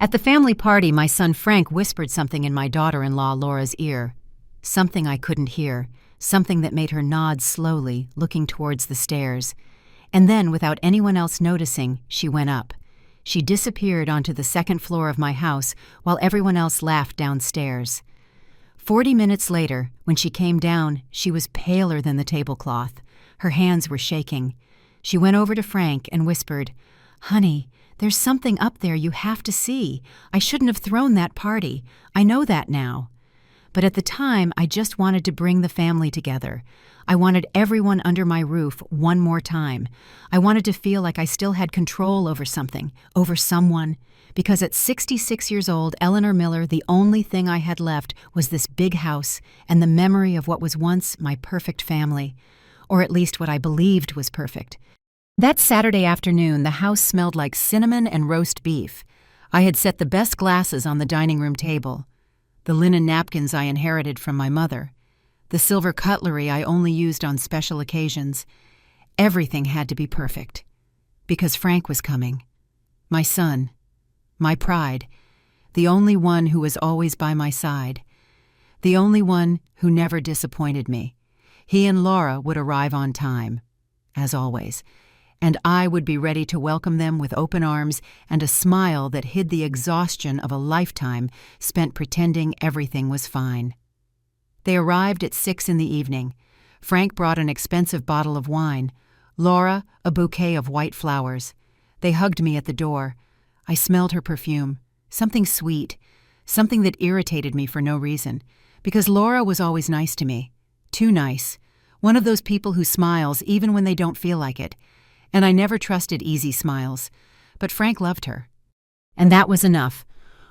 At the family party, my son Frank whispered something in my daughter-in-law Laura's ear. Something I couldn't hear, something that made her nod slowly, looking towards the stairs. And then, without anyone else noticing, she went up. She disappeared onto the second floor of my house while everyone else laughed downstairs. 40 minutes later, when she came down, she was paler than the tablecloth. Her hands were shaking. She went over to Frank and whispered, "Honey, there's something up there you have to see. I shouldn't have thrown that party. I know that now." But at the time, I just wanted to bring the family together. I wanted everyone under my roof one more time. I wanted to feel like I still had control over something, over someone. Because at 66 years old, Eleanor Miller, the only thing I had left was this big house and the memory of what was once my perfect family. Or at least what I believed was perfect. That Saturday afternoon, the house smelled like cinnamon and roast beef. I had set the best glasses on the dining room table. The linen napkins I inherited from my mother. The silver cutlery I only used on special occasions. Everything had to be perfect. Because Frank was coming. My son. My pride. The only one who was always by my side. The only one who never disappointed me. He and Laura would arrive on time, as always, and I would be ready to welcome them with open arms and a smile that hid the exhaustion of a lifetime spent pretending everything was fine. They arrived at 6 in the evening. Frank brought an expensive bottle of wine. Laura, a bouquet of white flowers. They hugged me at the door. I smelled her perfume. Something sweet. Something that irritated me for no reason. Because Laura was always nice to me. Too nice. One of those people who smiles even when they don't feel like it. And I never trusted easy smiles. But Frank loved her. And that was enough.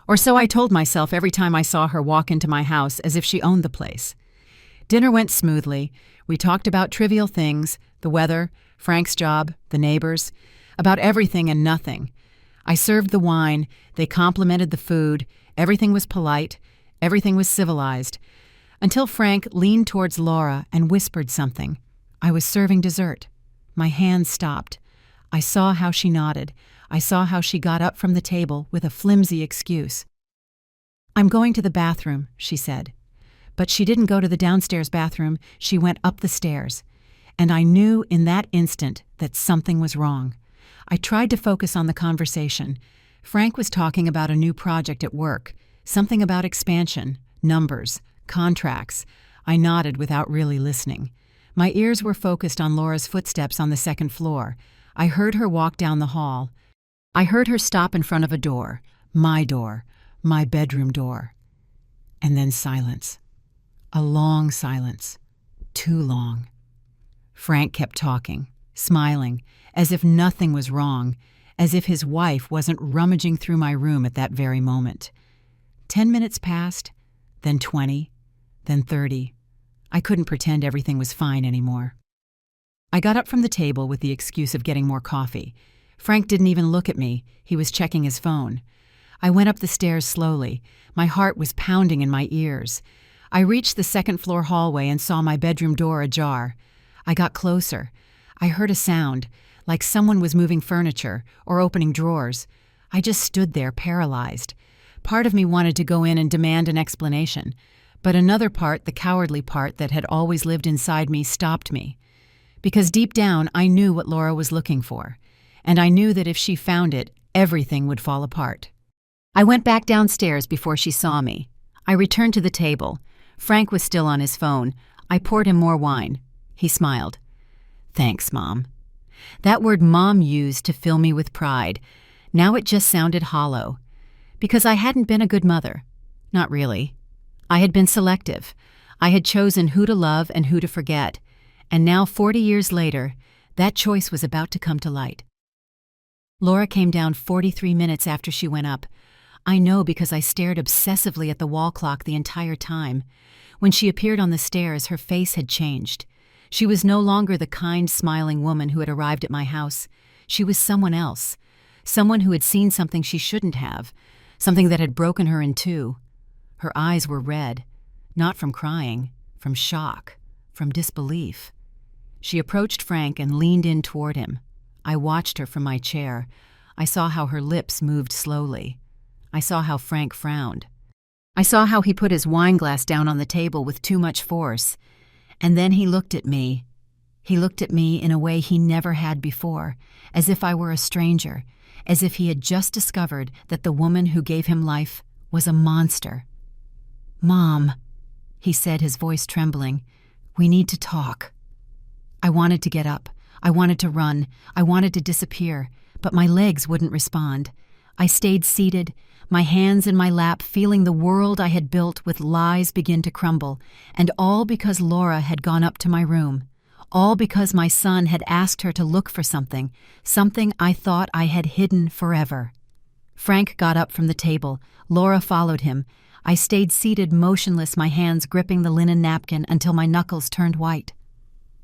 Or so I told myself every time I saw her walk into my house as if she owned the place. Dinner went smoothly. We talked about trivial things, the weather, Frank's job, the neighbors, about everything and nothing. I served the wine, they complimented the food, everything was polite, everything was civilized, until Frank leaned towards Laura and whispered something. I was serving dessert. My hand stopped. I saw how she nodded. I saw how she got up from the table with a flimsy excuse. "I'm going to the bathroom," she said. But she didn't go to the downstairs bathroom, she went up the stairs. And I knew in that instant that something was wrong. I tried to focus on the conversation. Frank was talking about a new project at work, something about expansion, numbers, contracts. I nodded without really listening. My ears were focused on Laura's footsteps on the second floor. I heard her walk down the hall. I heard her stop in front of a door, my bedroom door. And then silence. A long silence. Too long. Frank kept talking, smiling, as if nothing was wrong, as if his wife wasn't rummaging through my room at that very moment. 10 minutes passed, then 20, then 30. I couldn't pretend everything was fine anymore. I got up from the table with the excuse of getting more coffee. Frank didn't even look at me. He was checking his phone. I went up the stairs slowly. My heart was pounding in my ears. I reached the second-floor hallway and saw my bedroom door ajar. I got closer. I heard a sound, like someone was moving furniture or opening drawers. I just stood there, paralyzed. Part of me wanted to go in and demand an explanation, but another part, the cowardly part that had always lived inside me, stopped me. Because deep down, I knew what Laura was looking for, and I knew that if she found it, everything would fall apart. I went back downstairs before she saw me. I returned to the table. Frank was still on his phone. I poured him more wine. He smiled. "Thanks, Mom." That word Mom used to fill me with pride. Now it just sounded hollow. Because I hadn't been a good mother. Not really. I had been selective. I had chosen who to love and who to forget. And now, 40 years later, that choice was about to come to light. Laura came down 43 minutes after she went up. I know because I stared obsessively at the wall clock the entire time. When she appeared on the stairs, her face had changed. She was no longer the kind, smiling woman who had arrived at my house. She was someone else. Someone who had seen something she shouldn't have. Something that had broken her in two. Her eyes were red. Not from crying. From shock. From disbelief. She approached Frank and leaned in toward him. I watched her from my chair. I saw how her lips moved slowly. I saw how Frank frowned. I saw how he put his wine glass down on the table with too much force. And then he looked at me. He looked at me in a way he never had before, as if I were a stranger, as if he had just discovered that the woman who gave him life was a monster. "Mom," he said, his voice trembling, "we need to talk." I wanted to get up. I wanted to run. I wanted to disappear, but my legs wouldn't respond. I stayed seated, my hands in my lap, feeling the world I had built with lies begin to crumble, and all because Laura had gone up to my room. All because my son had asked her to look for something I thought I had hidden forever. Frank got up from the table. Laura followed him. I stayed seated, motionless, my hands gripping the linen napkin until my knuckles turned white.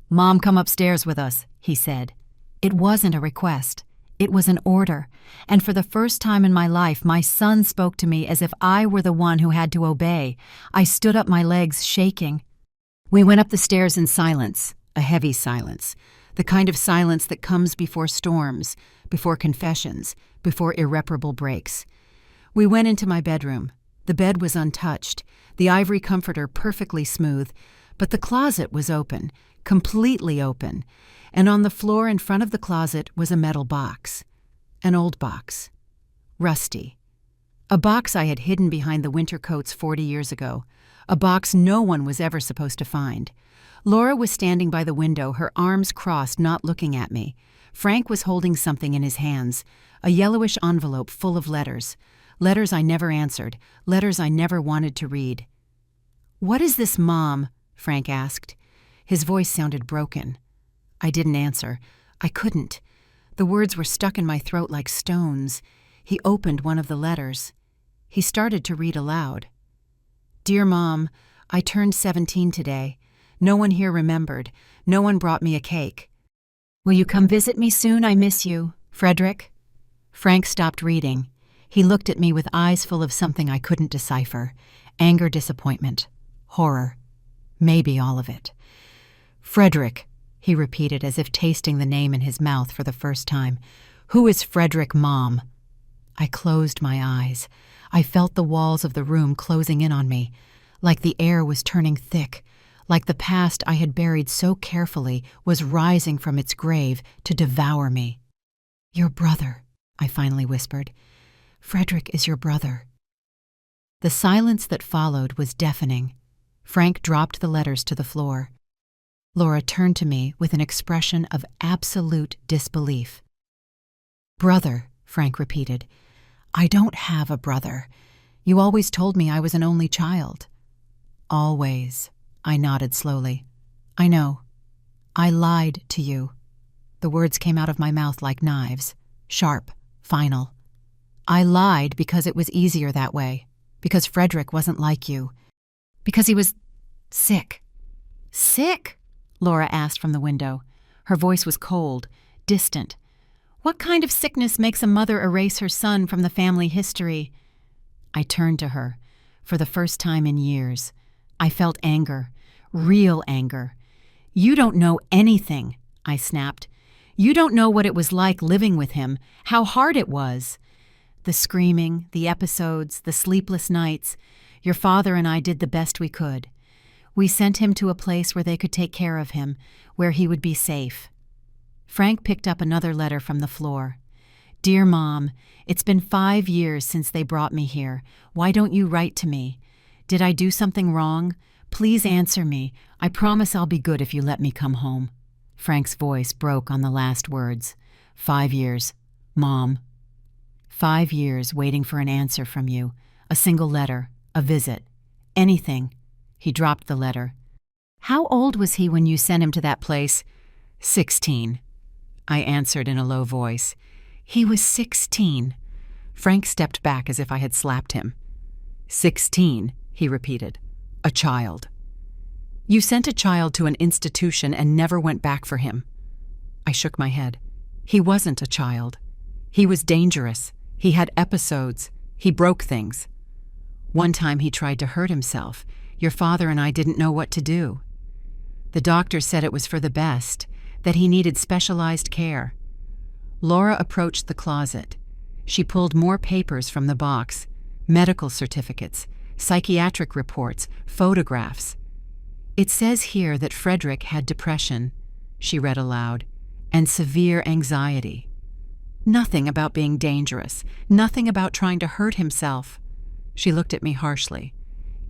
"Mom, come upstairs with us," he said. It wasn't a request. It was an order. And for the first time in my life, my son spoke to me as if I were the one who had to obey. I stood up, my legs shaking. We went up the stairs in silence. A heavy silence, the kind of silence that comes before storms, before confessions, before irreparable breaks. We went into my bedroom. The bed was untouched, the ivory comforter perfectly smooth, but the closet was open, completely open, and on the floor in front of the closet was a metal box. An old box. Rusty. A box I had hidden behind the winter coats 40 years ago. A box no one was ever supposed to find. Laura was standing by the window, her arms crossed, not looking at me. Frank was holding something in his hands, a yellowish envelope full of letters. Letters I never answered, letters I never wanted to read. "What is this, Mom?" Frank asked. His voice sounded broken. I didn't answer. I couldn't. The words were stuck in my throat like stones. He opened one of the letters. He started to read aloud. "Dear Mom, I turned 17 today. No one here remembered. No one brought me a cake. Will you come visit me soon? I miss you. Frederick." Frank stopped reading. He looked at me with eyes full of something I couldn't decipher. Anger, disappointment, horror. Maybe all of it. "Frederick," he repeated as if tasting the name in his mouth for the first time. "Who is Frederick, Mom?" I closed my eyes. I felt the walls of the room closing in on me, like the air was turning thick, like the past I had buried so carefully was rising from its grave to devour me. "Your brother," I finally whispered. "Frederick is your brother." The silence that followed was deafening. Frank dropped the letters to the floor. Laura turned to me with an expression of absolute disbelief. "Brother," Frank repeated. "I don't have a brother. You always told me I was an only child." "Always," I nodded slowly. "I know. I lied to you." The words came out of my mouth like knives, sharp, final. "I lied because it was easier that way, because Frederick wasn't like you, because he was sick." "Sick?" Laura asked from the window. Her voice was cold, distant. "What kind of sickness makes a mother erase her son from the family history?" I turned to her. For the first time in years, I felt anger, real anger. "You don't know anything," I snapped. "You don't know what it was like living with him, how hard it was. The screaming, the episodes, the sleepless nights. Your father and I did the best we could. We sent him to a place where they could take care of him, where he would be safe." Frank picked up another letter from the floor. "Dear Mom, it's been 5 years since they brought me here. Why don't you write to me? Did I do something wrong? Please answer me. I promise I'll be good if you let me come home." Frank's voice broke on the last words. 5 years. Mom. 5 years waiting for an answer from you. A single letter. A visit. Anything. He dropped the letter. "How old was he when you sent him to that place?" 16. I answered in a low voice. "He was 16. Frank stepped back as if I had slapped him. 16, he repeated. "A child. You sent a child to an institution and never went back for him." I shook my head. He wasn't a child. He was dangerous. He had episodes. He broke things. One time he tried to hurt himself. Your father and I didn't know what to do. The doctor said it was for the best, that he needed specialized care. Laura approached the closet. She pulled more papers from the box. medical certificates, psychiatric reports, photographs. "It says here that Frederick had depression," she read aloud, "and severe anxiety. Nothing about being dangerous, nothing about trying to hurt himself." She looked at me harshly.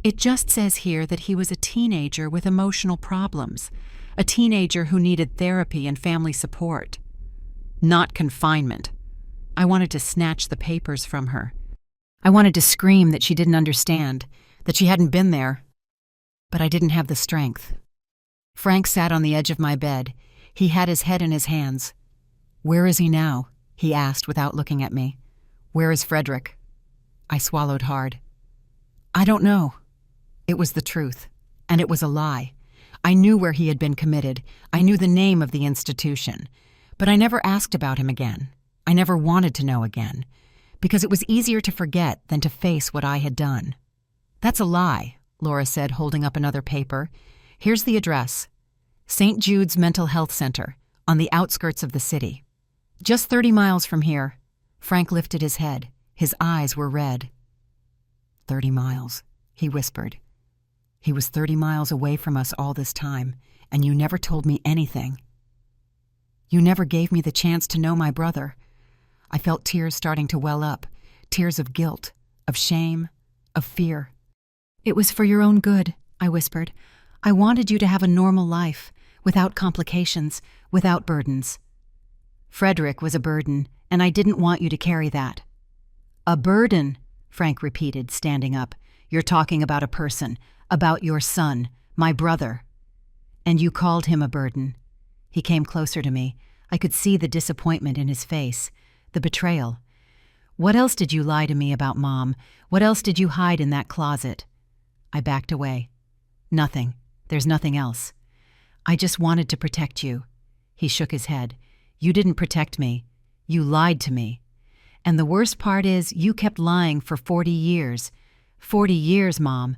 "It just says here that he was a teenager with emotional problems, a teenager who needed therapy and family support. Not confinement." I wanted to snatch the papers from her. I wanted to scream that she didn't understand, that she hadn't been there. But I didn't have the strength. Frank sat on the edge of my bed. He had his head in his hands. "Where is he now?" he asked without looking at me. "Where is Frederick?" I swallowed hard. "I don't know." It was the truth, and it was a lie. I knew where he had been committed. I knew the name of the institution. But I never asked about him again. I never wanted to know again, because it was easier to forget than to face what I had done. "That's a lie," Laura said, holding up another paper. "Here's the address. St. Jude's Mental Health Center, on the outskirts of the city. Just 30 miles from here." Frank lifted his head. His eyes were red. 30 miles, he whispered. "He was 30 miles away from us all this time, and you never told me anything. You never gave me the chance to know my brother." I felt tears starting to well up, tears of guilt, of shame, of fear. "It was for your own good," I whispered. "I wanted you to have a normal life, without complications, without burdens." "Frederick was a burden, and I didn't want you to carry that." "A burden," Frank repeated, standing up. "You're talking about a person, about your son, my brother." "And you called him a burden." He came closer to me. I could see the disappointment in his face, the betrayal. "What else did you lie to me about, Mom? What else did you hide in that closet?" I backed away. "Nothing. There's nothing else. I just wanted to protect you." He shook his head. "You didn't protect me. You lied to me. And the worst part is you kept lying for 40 years. 40 years, Mom."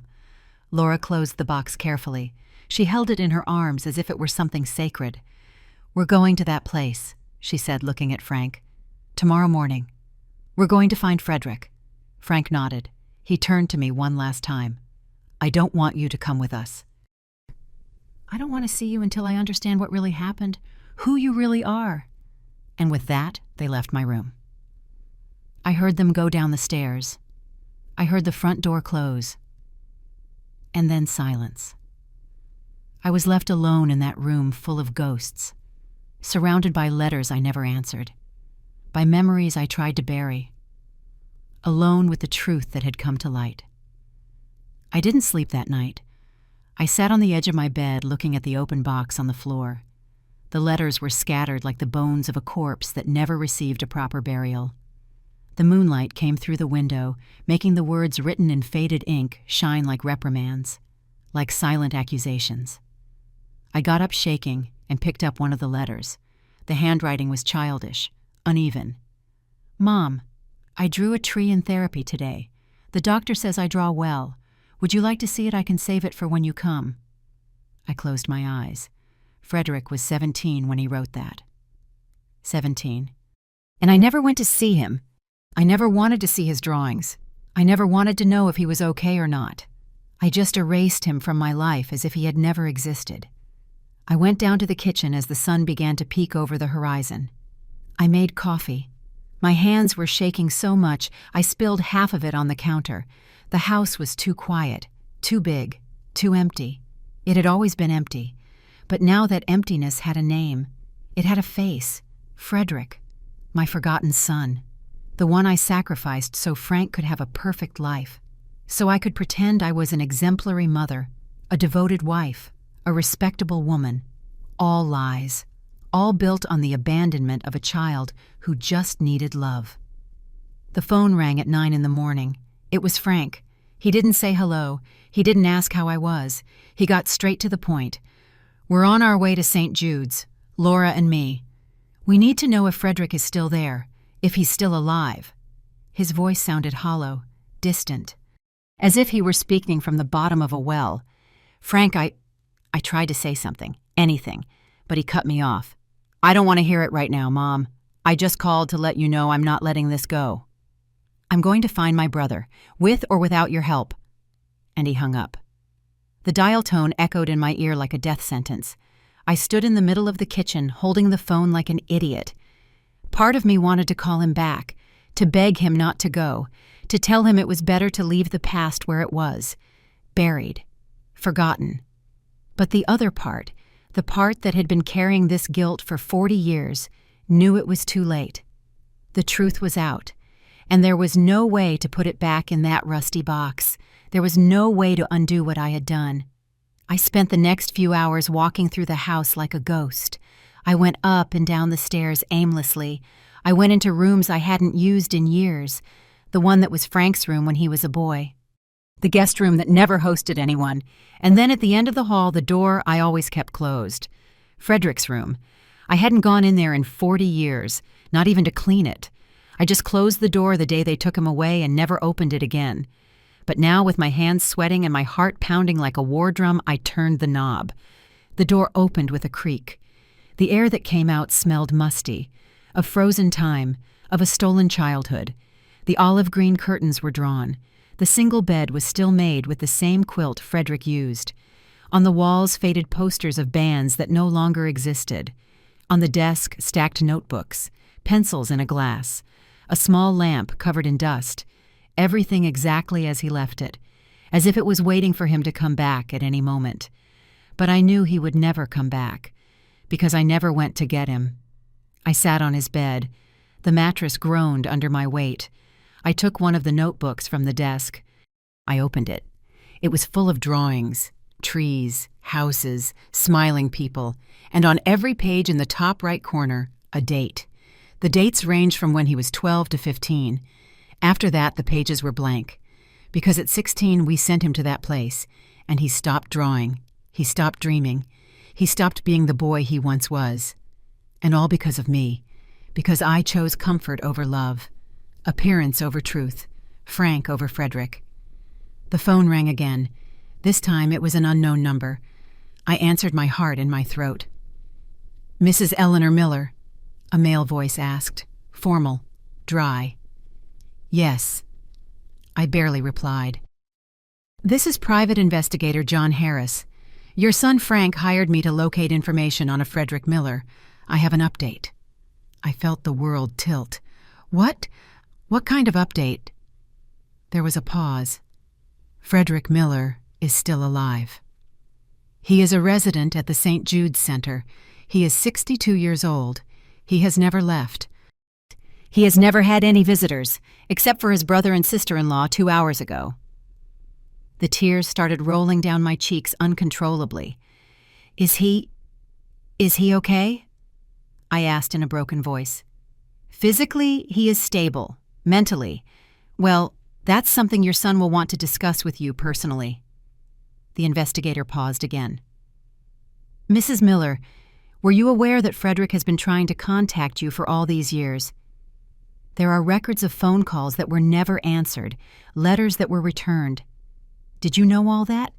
Laura closed the box carefully. She held it in her arms as if it were something sacred. "We're going to that place," she said, looking at Frank. "Tomorrow morning. We're going to find Frederick." Frank nodded. He turned to me one last time. "I don't want you to come with us. I don't want to see you until I understand what really happened, who you really are." And with that, they left my room. I heard them go down the stairs. I heard the front door close. And then silence. I was left alone in that room full of ghosts, surrounded by letters I never answered, by memories I tried to bury, alone with the truth that had come to light. I didn't sleep that night. I sat on the edge of my bed looking at the open box on the floor. The letters were scattered like the bones of a corpse that never received a proper burial. The moonlight came through the window, making the words written in faded ink shine like reprimands, like silent accusations. I got up shaking and picked up one of the letters. The handwriting was childish, uneven. "Mom, I drew a tree in therapy today. The doctor says I draw well. Would you like to see it? I can save it for when you come." I closed my eyes. Frederick was 17 when he wrote that. 17. And I never went to see him. I never wanted to see his drawings. I never wanted to know if he was okay or not. I just erased him from my life as if he had never existed. I went down to the kitchen as the sun began to peek over the horizon. I made coffee. My hands were shaking so much I spilled half of it on the counter. The house was too quiet, too big, too empty. It had always been empty. But now that emptiness had a name. It had a face. Frederick, my forgotten son. The one I sacrificed so Frank could have a perfect life. So I could pretend I was an exemplary mother, a devoted wife, a respectable woman. All lies. All built on the abandonment of a child who just needed love. The phone rang at 9 a.m. It was Frank. He didn't say hello. He didn't ask how I was. He got straight to the point. "We're on our way to St. Jude's, Laura and me. We need to know if Frederick is still there, if he's still alive." His voice sounded hollow, distant, as if he were speaking from the bottom of a well. "Frank, I tried to say something, anything, but he cut me off. "I don't want to hear it right now, Mom. I just called to let you know I'm not letting this go." I'm going to find my brother, with or without your help." And he hung up. The dial tone echoed in my ear like a death sentence. I stood in the middle of the kitchen, holding the phone like an idiot. Part of me wanted to call him back, to beg him not to go, to tell him it was better to leave the past where it was, buried, forgotten. But the other part, the part that had been carrying this guilt for 40 years, knew it was too late. The truth was out, and there was no way to put it back in that rusty box. There was no way to undo what I had done. I spent the next few hours walking through the house like a ghost. I went up and down the stairs aimlessly. I went into rooms I hadn't used in years, the one that was Frank's room when he was a boy, the guest room that never hosted anyone, and then at the end of the hall, the door I always kept closed. Frederick's room. I hadn't gone in there in 40 years, not even to clean it. I just closed the door the day they took him away and never opened it again. But now, with my hands sweating and my heart pounding like a war drum, I turned the knob. The door opened with a creak. The air that came out smelled musty, of frozen time, of a stolen childhood. The olive green curtains were drawn. The single bed was still made with the same quilt Frederick used. On the walls, faded posters of bands that no longer existed. On the desk, stacked notebooks, pencils in a glass, a small lamp covered in dust. Everything exactly as he left it, as if it was waiting for him to come back at any moment. But I knew he would never come back, because I never went to get him. I sat on his bed. The mattress groaned under my weight. I took one of the notebooks from the desk. I opened it. It was full of drawings, trees, houses, smiling people, and on every page in the top right corner, a date. The dates ranged from when he was 12 to 15. After that, the pages were blank, because at 16 we sent him to that place, and he stopped drawing, he stopped dreaming, he stopped being the boy he once was. And all because of me, because I chose comfort over love, appearance over truth, Frank over Frederick. The phone rang again. This time it was an unknown number. I answered, my heart in my throat. "Mrs. Eleanor Miller," a male voice asked, formal, dry. "Yes," I barely replied. "This is Private Investigator John Harris. Your son Frank hired me to locate information on a Frederick Miller. I have an update." I felt the world tilt. What? What kind of update? There was a pause. Frederick Miller is still alive. He is a resident at the St. Jude's Center. He is 62 years old. He has never left. He has never had any visitors, except for his brother and sister-in-law 2 hours ago. The tears started rolling down my cheeks uncontrollably. Is he okay?" I asked in a broken voice. "Physically, he is stable. Mentally, well, that's something your son will want to discuss with you personally." The investigator paused again. "Mrs. Miller, were you aware that Frederick has been trying to contact you for all these years? There are records of phone calls that were never answered, letters that were returned. Did you know all that?"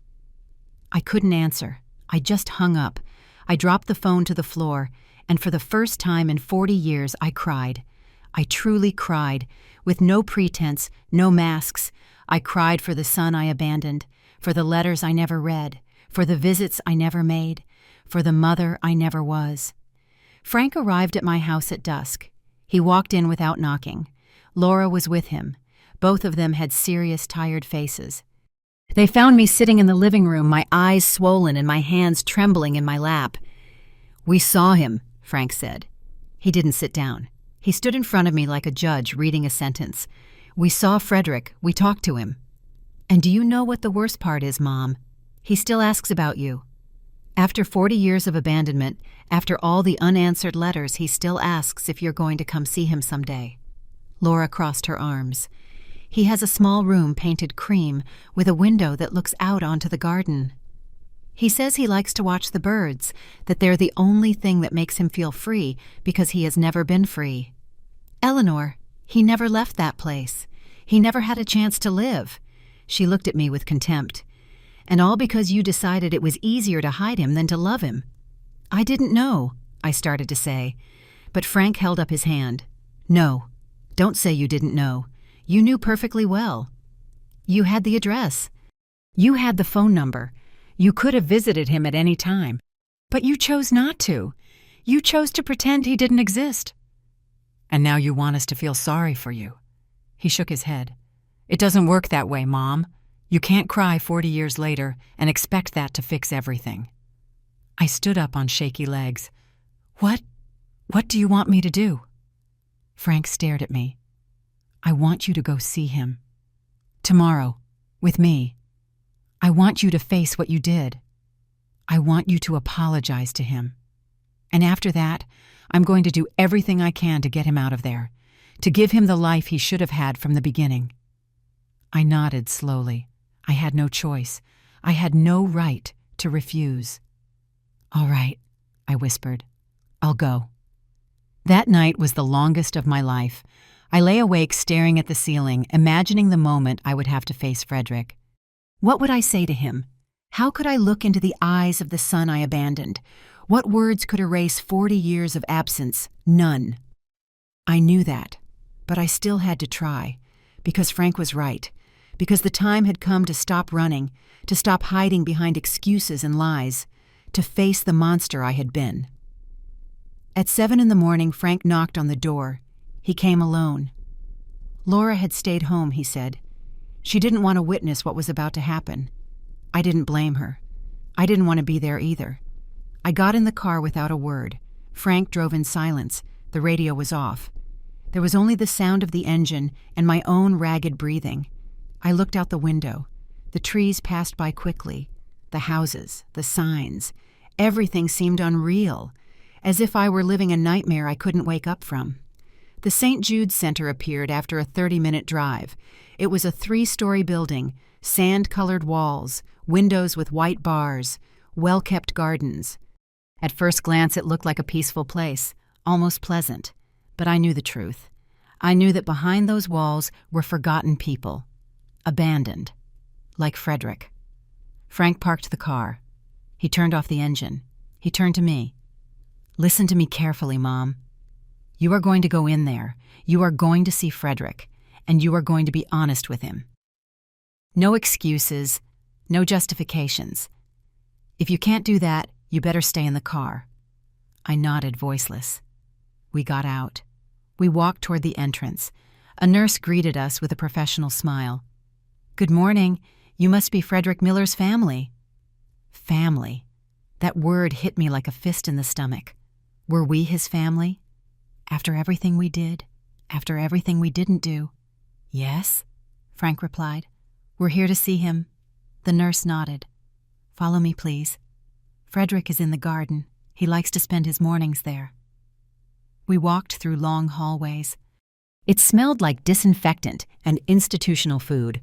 I couldn't answer. I just hung up. I dropped the phone to the floor, and for the first time in 40 years, I cried. I truly cried, with no pretense, no masks. I cried for the son I abandoned, for the letters I never read, for the visits I never made, for the mother I never was. Frank arrived at my house at dusk. He walked in without knocking. Laura was with him. Both of them had serious, tired faces. They found me sitting in the living room, my eyes swollen and my hands trembling in my lap. "We saw him," Frank said. He didn't sit down. He stood in front of me like a judge reading a sentence. "We saw Frederick. We talked to him." "And do you know what the worst part is, Mom? He still asks about you. After 40 years of abandonment, after all the unanswered letters, he still asks if you're going to come see him someday." Laura crossed her arms. "He has a small room painted cream with a window that looks out onto the garden. He says he likes to watch the birds, that they're the only thing that makes him feel free because he has never been free. Eleanor, he never left that place. He never had a chance to live." She looked at me with contempt. "And all because you decided it was easier to hide him than to love him." "I didn't know," I started to say, but Frank held up his hand. "No, don't say you didn't know. You knew perfectly well. You had the address. You had the phone number. You could have visited him at any time. But you chose not to. You chose to pretend he didn't exist. And now you want us to feel sorry for you." He shook his head. "It doesn't work that way, Mom. You can't cry 40 years later and expect that to fix everything." I stood up on shaky legs. What do you want me to do?" Frank stared at me. "I want you to go see him. Tomorrow, with me. I want you to face what you did. I want you to apologize to him. And after that, I'm going to do everything I can to get him out of there, to give him the life he should have had from the beginning." I nodded slowly. I had no choice. I had no right to refuse. "All right," I whispered. "I'll go." That night was the longest of my life. I lay awake staring at the ceiling, imagining the moment I would have to face Frederick. What would I say to him? How could I look into the eyes of the son I abandoned? What words could erase 40 years of absence? None. I knew that, but I still had to try, because Frank was right, because the time had come to stop running, to stop hiding behind excuses and lies, to face the monster I had been. At 7 a.m, Frank knocked on the door. He came alone. Laura had stayed home, he said. She didn't want to witness what was about to happen. I didn't blame her. I didn't want to be there either. I got in the car without a word. Frank drove in silence. The radio was off. There was only the sound of the engine and my own ragged breathing. I looked out the window. The trees passed by quickly. The houses, the signs. Everything seemed unreal, as if I were living a nightmare I couldn't wake up from. The St. Jude's Center appeared after a 30-minute drive. It was a 3-story building, sand-colored walls, windows with white bars, well-kept gardens. At first glance, it looked like a peaceful place, almost pleasant. But I knew the truth. I knew that behind those walls were forgotten people, abandoned, like Frederick. Frank parked the car. He turned off the engine. He turned to me. "Listen to me carefully, Mom. You are going to go in there. You are going to see Frederick, and you are going to be honest with him. No excuses, no justifications. If you can't do that, you better stay in the car." I nodded, voiceless. We got out. We walked toward the entrance. A nurse greeted us with a professional smile. "Good morning. You must be Frederick Miller's family." Family. That word hit me like a fist in the stomach. Were we his family? After everything we did? After everything we didn't do? "Yes," Frank replied. "We're here to see him." The nurse nodded. "Follow me, please. Frederick is in the garden. He likes to spend his mornings there." We walked through long hallways. It smelled like disinfectant and institutional food.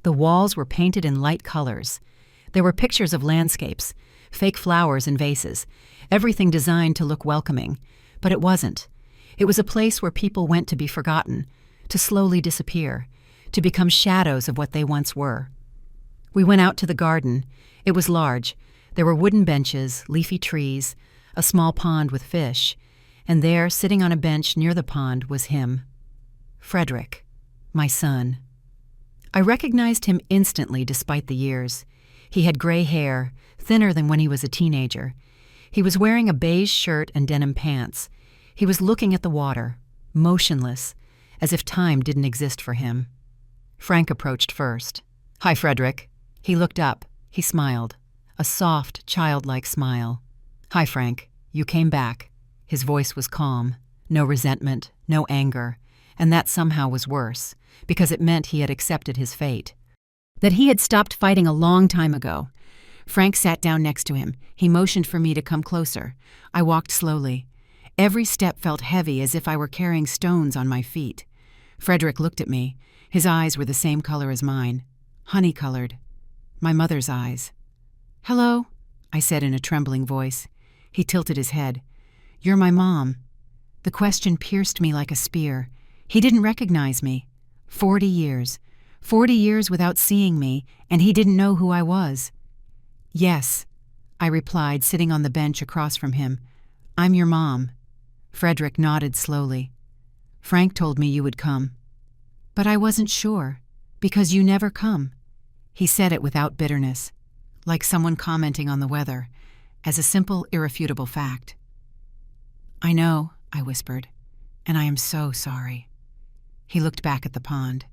The walls were painted in light colors. There were pictures of landscapes, fake flowers in vases, everything designed to look welcoming. But it wasn't. It was a place where people went to be forgotten, to slowly disappear, to become shadows of what they once were. We went out to the garden. It was large. There were wooden benches, leafy trees, a small pond with fish, and there, sitting on a bench near the pond, was him. Frederick, my son. I recognized him instantly despite the years. He had gray hair, thinner than when he was a teenager. He was wearing a beige shirt and denim pants. He was looking at the water, motionless, as if time didn't exist for him. Frank approached first. "Hi, Frederick." He looked up. He smiled. A soft, childlike smile. "Hi, Frank. You came back." His voice was calm. No resentment, no anger. And that somehow was worse, because it meant he had accepted his fate. That he had stopped fighting a long time ago. Frank sat down next to him. He motioned for me to come closer. I walked slowly. Every step felt heavy, as if I were carrying stones on my feet. Frederick looked at me. His eyes were the same color as mine. Honey-colored. My mother's eyes. "Hello," I said in a trembling voice. He tilted his head. "You're my mom." The question pierced me like a spear. He didn't recognize me. 40 years. 40 years without seeing me, and he didn't know who I was. "Yes," I replied, sitting on the bench across from him. "I'm your mom." Frederick nodded slowly. "Frank told me you would come." But I wasn't sure, because you never come. He said it without bitterness, like someone commenting on the weather, as a simple, irrefutable fact. I know, I whispered, and I am so sorry. He looked back at the pond.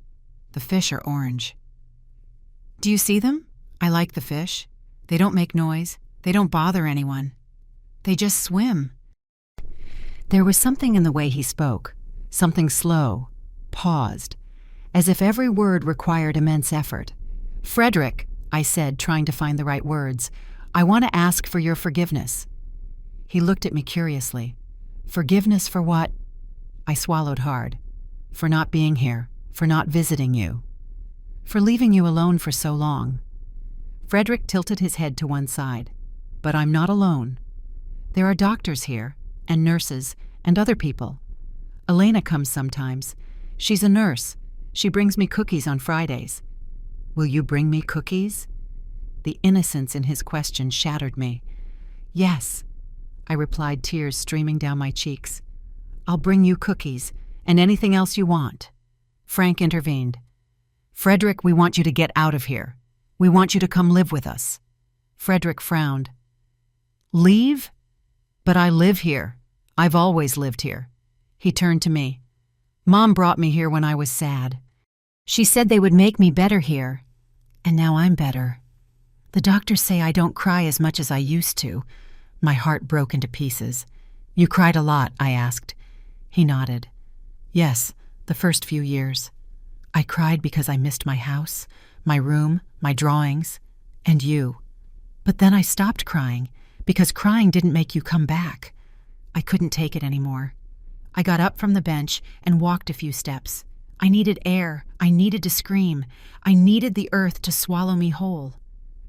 The fish are orange. Do you see them? I like the fish. They don't make noise. They don't bother anyone. They just swim. There was something in the way he spoke, something slow, paused, as if every word required immense effort. Frederick, I said, trying to find the right words, I want to ask for your forgiveness. He looked at me curiously. Forgiveness for what? I swallowed hard. For not being here, for not visiting you, for leaving you alone for so long. Frederick tilted his head to one side. But I'm not alone. There are doctors here, and nurses, and other people. Elena comes sometimes. She's a nurse. She brings me cookies on Fridays. Will you bring me cookies? The innocence in his question shattered me. Yes, I replied, tears streaming down my cheeks. I'll bring you cookies, and anything else you want. Frank intervened. Frederick, we want you to get out of here. We want you to come live with us. Frederick frowned. Leave? But I live here. I've always lived here. He turned to me. Mom brought me here when I was sad. She said they would make me better here. And now I'm better. The doctors say I don't cry as much as I used to. My heart broke into pieces. You cried a lot, I asked. He nodded. Yes, the first few years. I cried because I missed my house, my room, my drawings, and you. But then I stopped crying, because crying didn't make you come back. I couldn't take it anymore. I got up from the bench and walked a few steps. I needed air. I needed to scream. I needed the earth to swallow me whole.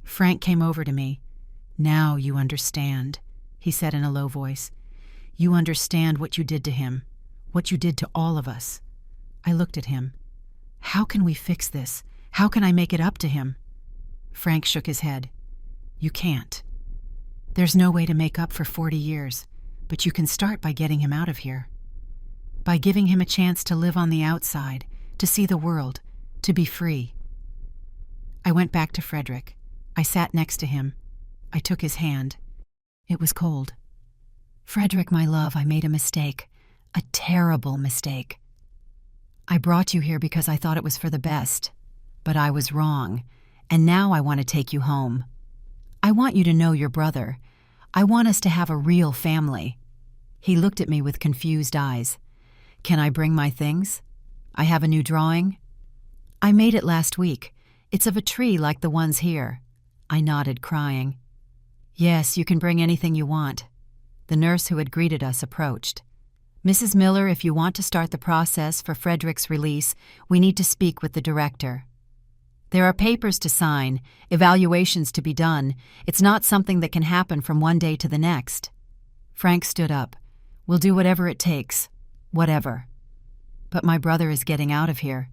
Frank came over to me. Now you understand, he said in a low voice. You understand what you did to him, what you did to all of us. I looked at him. How can we fix this? How can I make it up to him? Frank shook his head. You can't. There's no way to make up for 40 years, but you can start by getting him out of here. By giving him a chance to live on the outside, to see the world, to be free. I went back to Frederick. I sat next to him. I took his hand. It was cold. Frederick, my love, I made a mistake. A terrible mistake. I brought you here because I thought it was for the best. But I was wrong, and now I want to take you home. I want you to know your brother. I want us to have a real family. He looked at me with confused eyes. Can I bring my things? I have a new drawing. I made it last week. It's of a tree like the ones here. I nodded, crying. Yes, you can bring anything you want. The nurse who had greeted us approached. Mrs. Miller, if you want to start the process for Frederick's release, we need to speak with the director. There are papers to sign, evaluations to be done. It's not something that can happen from one day to the next. Frank stood up. We'll do whatever it takes. Whatever. But my brother is getting out of here.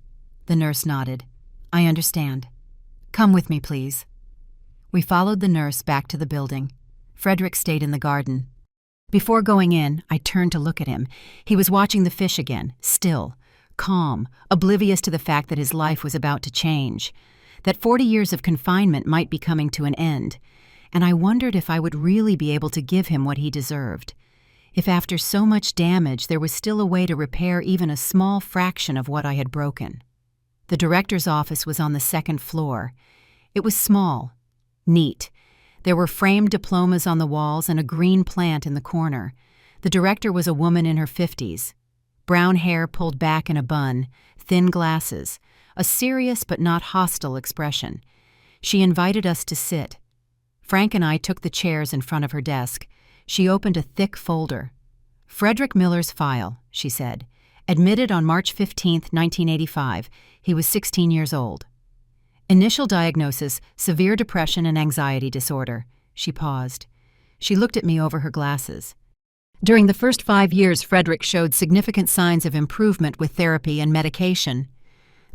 The nurse nodded. I understand. Come with me, please. We followed the nurse back to the building. Frederick stayed in the garden. Before going in, I turned to look at him. He was watching the fish again, still, calm, oblivious to the fact that his life was about to change, that 40 years of confinement might be coming to an end, and I wondered if I would really be able to give him what he deserved, if after so much damage there was still a way to repair even a small fraction of what I had broken. The director's office was on the second floor. It was small, neat. There were framed diplomas on the walls and a green plant in the corner. The director was a woman in her 50s. Brown hair pulled back in a bun, thin glasses, a serious but not hostile expression. She invited us to sit. Frank and I took the chairs in front of her desk. She opened a thick folder. Frederick Miller's file, she said. Admitted on March 15, 1985. He was 16 years old. Initial diagnosis, severe depression and anxiety disorder. She paused. She looked at me over her glasses. During the first 5 years, Frederick showed significant signs of improvement with therapy and medication.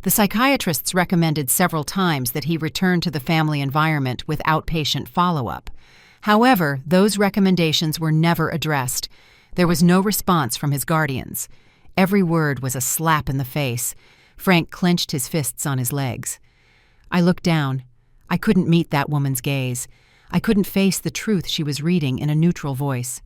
The psychiatrists recommended several times that he return to the family environment with outpatient follow-up. However, those recommendations were never addressed. There was no response from his guardians. Every word was a slap in the face. Frank clenched his fists on his legs. I looked down. I couldn't meet that woman's gaze. I couldn't face the truth she was reading in a neutral voice.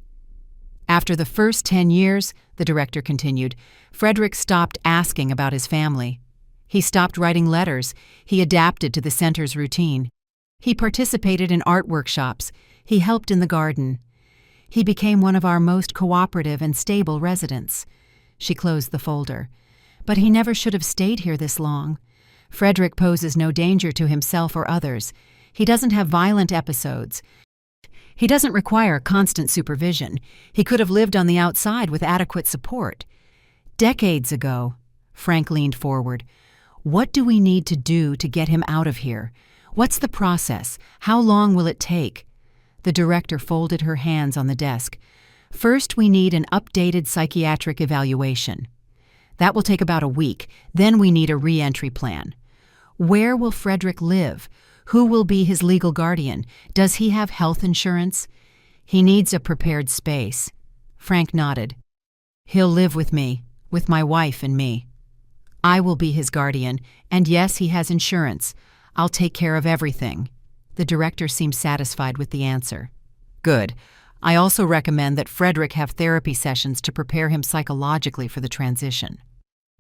After the first 10 years, the director continued, Frederick stopped asking about his family. He stopped writing letters. He adapted to the center's routine. He participated in art workshops. He helped in the garden. He became one of our most cooperative and stable residents. She closed the folder. But he never should have stayed here this long. Frederick poses no danger to himself or others. He doesn't have violent episodes. He doesn't require constant supervision. He could have lived on the outside with adequate support. Decades ago, Frank leaned forward. What do we need to do to get him out of here? What's the process? How long will it take? The director folded her hands on the desk. First, we need an updated psychiatric evaluation. That will take about a week. Then we need a re-entry plan. Where will Frederick live? Who will be his legal guardian? Does he have health insurance? He needs a prepared space. Frank nodded. He'll live with me, with my wife and me. I will be his guardian, and yes, he has insurance. I'll take care of everything. The director seemed satisfied with the answer. Good. I also recommend that Frederick have therapy sessions to prepare him psychologically for the transition.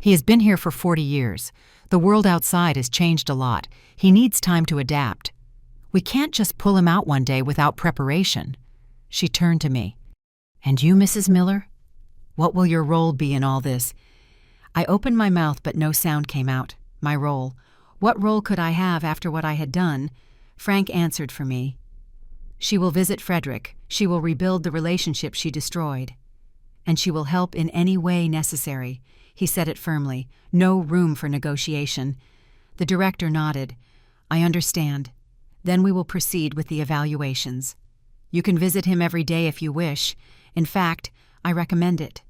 He has been here for 40 years. The world outside has changed a lot. He needs time to adapt. We can't just pull him out one day without preparation. She turned to me. And you, Mrs. Miller? What will your role be in all this? I opened my mouth, but no sound came out. My role. What role could I have after what I had done? Frank answered for me. She will visit Frederick. She will rebuild the relationship she destroyed. And she will help in any way necessary. He said it firmly. No room for negotiation. The director nodded. I understand. Then we will proceed with the evaluations. You can visit him every day if you wish. In fact, I recommend it.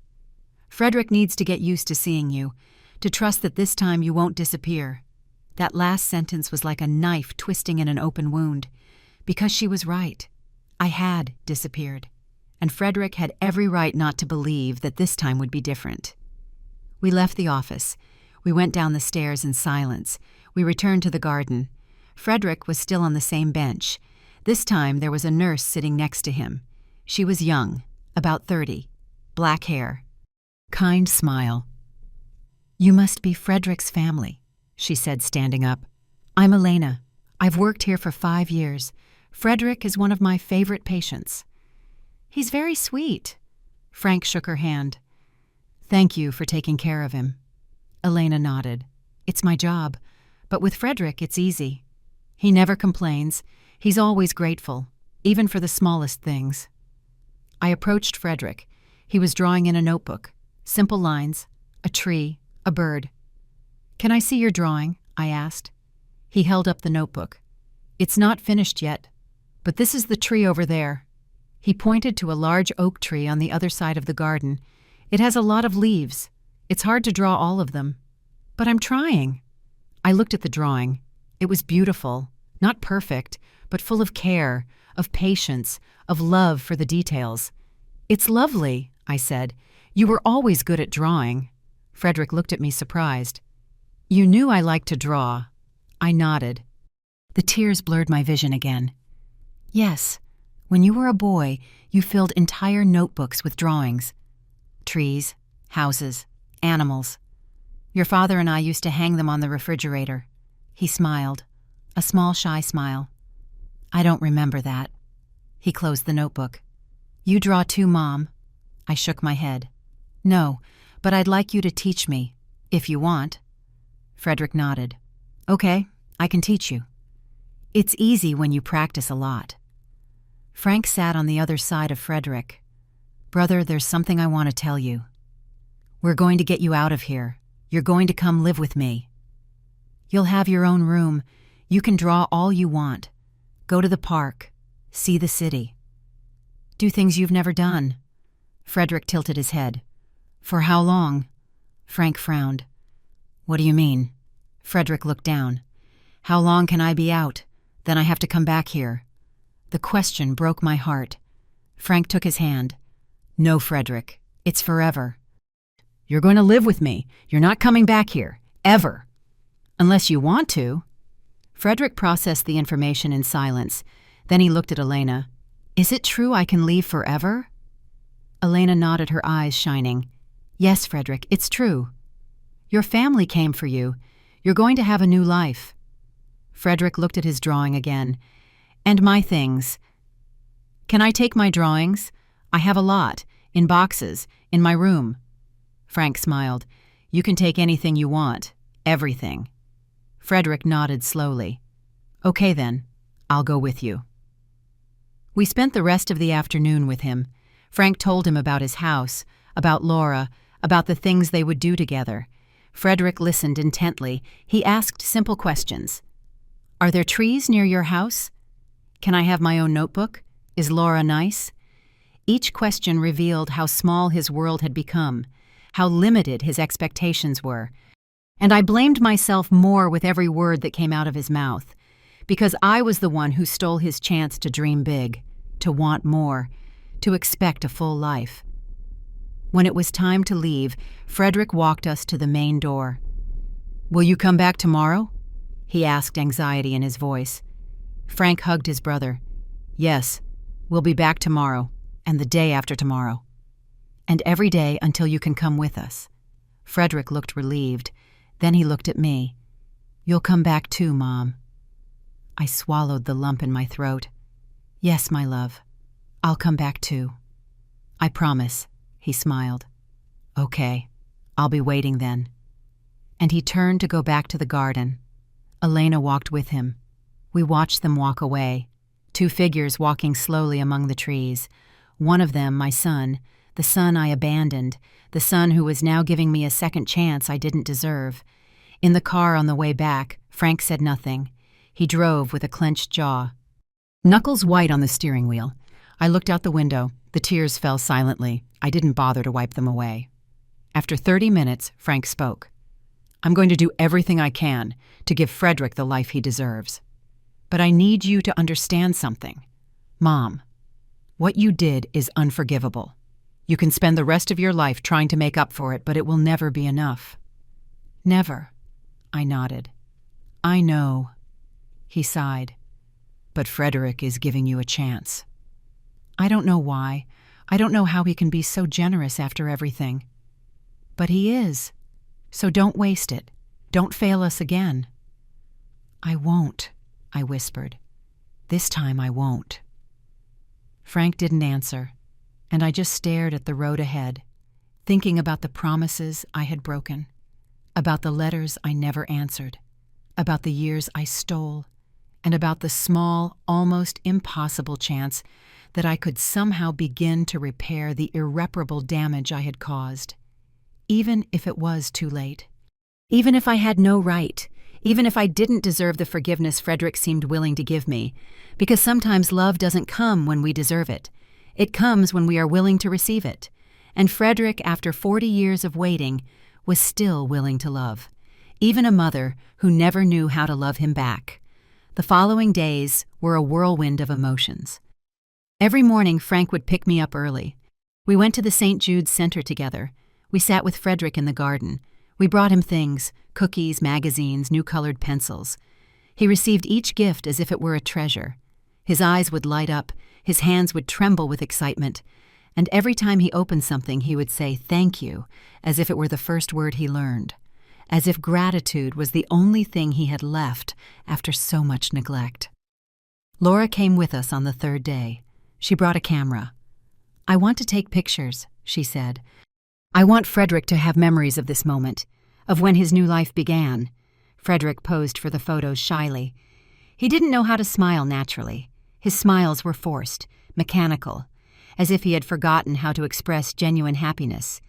Frederick needs to get used to seeing you, to trust that this time you won't disappear. That last sentence was like a knife twisting in an open wound. Because she was right. I had disappeared. And Frederick had every right not to believe that this time would be different. We left the office. We went down the stairs in silence. We returned to the garden. Frederick was still on the same bench. This time there was a nurse sitting next to him. She was young, about 30, black hair. Kind smile. You must be Frederick's family, she said, standing up. I'm Elena. I've worked here for 5 years. Frederick is one of my favorite patients. He's very sweet. Frank shook her hand. Thank you for taking care of him. Elena nodded. It's my job. But with Frederick, it's easy. He never complains. He's always grateful, even for the smallest things. I approached Frederick. He was drawing in a notebook. Simple lines, a tree, a bird. Can I see your drawing? I asked. He held up the notebook. It's not finished yet, but this is the tree over there. He pointed to a large oak tree on the other side of the garden. It has a lot of leaves. It's hard to draw all of them. But I'm trying. I looked at the drawing. It was beautiful, not perfect, but full of care, of patience, of love for the details. It's lovely, I said. You were always good at drawing. Frederick looked at me surprised. You knew I liked to draw. I nodded. The tears blurred my vision again. Yes, when you were a boy, you filled entire notebooks with drawings. Trees, houses, animals. Your father and I used to hang them on the refrigerator. He smiled, a small shy smile. I don't remember that. He closed the notebook. You draw too, Mom. I shook my head. No, but I'd like you to teach me, if you want. Frederick nodded. Okay, I can teach you. It's easy when you practice a lot. Frank sat on the other side of Frederick. Brother, there's something I want to tell you. We're going to get you out of here. You're going to come live with me. You'll have your own room. You can draw all you want. Go to the park. See the city. Do things you've never done. Frederick tilted his head. For how long? Frank frowned. What do you mean? Frederick looked down. How long can I be out? Then I have to come back here. The question broke my heart. Frank took his hand. No, Frederick. It's forever. You're going to live with me. You're not coming back here. Ever. Unless you want to. Frederick processed the information in silence. Then he looked at Elena. Is it true I can leave forever? Elena nodded, her eyes shining. Yes, Frederick, it's true. Your family came for you. You're going to have a new life. Frederick looked at his drawing again. And my things. Can I take my drawings? I have a lot, in boxes, in my room. Frank smiled. You can take anything you want. Everything. Frederick nodded slowly. Okay then, I'll go with you. We spent the rest of the afternoon with him. Frank told him about his house, about Laura, about the things they would do together. Frederick listened intently. He asked simple questions. Are there trees near your house? Can I have my own notebook? Is Laura nice? Each question revealed how small his world had become, how limited his expectations were. And I blamed myself more with every word that came out of his mouth, because I was the one who stole his chance to dream big, to want more, to expect a full life. When it was time to leave, Frederick walked us to the main door. Will you come back tomorrow? He asked, anxiety in his voice. Frank hugged his brother. Yes, we'll be back tomorrow, and the day after tomorrow. And every day until you can come with us. Frederick looked relieved. Then he looked at me. You'll come back too, Mom. I swallowed the lump in my throat. Yes, my love. I'll come back too. I promise, he smiled. Okay, I'll be waiting then. And he turned to go back to the garden. Elena walked with him. We watched them walk away, two figures walking slowly among the trees. One of them, my son, the son I abandoned, the son who was now giving me a second chance I didn't deserve. In the car on the way back, Frank said nothing. He drove with a clenched jaw. Knuckles white on the steering wheel. I looked out the window. The tears fell silently. I didn't bother to wipe them away. After 30 minutes, Frank spoke. I'm going to do everything I can to give Frederick the life he deserves. But I need you to understand something. Mom, what you did is unforgivable. You can spend the rest of your life trying to make up for it, but it will never be enough. Never, I nodded. I know. He sighed. But Frederick is giving you a chance. I don't know why. I don't know how he can be so generous after everything. But he is. So don't waste it. Don't fail us again. I won't, I whispered. This time I won't. Frank didn't answer, and I just stared at the road ahead, thinking about the promises I had broken, about the letters I never answered, about the years I stole, and about the small, almost impossible chance that I could somehow begin to repair the irreparable damage I had caused, even if it was too late. Even if I had no right, even if I didn't deserve the forgiveness Frederick seemed willing to give me, because sometimes love doesn't come when we deserve it. It comes when we are willing to receive it. And Frederick, after 40 years of waiting, was still willing to love, even a mother who never knew how to love him back. The following days were a whirlwind of emotions. Every morning, Frank would pick me up early. We went to the St. Jude's Center together. We sat with Frederick in the garden. We brought him things, cookies, magazines, new colored pencils. He received each gift as if it were a treasure. His eyes would light up, his hands would tremble with excitement, and every time he opened something he would say thank you, as if it were the first word he learned, as if gratitude was the only thing he had left after so much neglect. Laura came with us on the third day. She brought a camera. I want to take pictures, she said. I want Frederick to have memories of this moment, of when his new life began. Frederick posed for the photos shyly. He didn't know how to smile naturally. His smiles were forced, mechanical, as if he had forgotten how to express genuine happiness.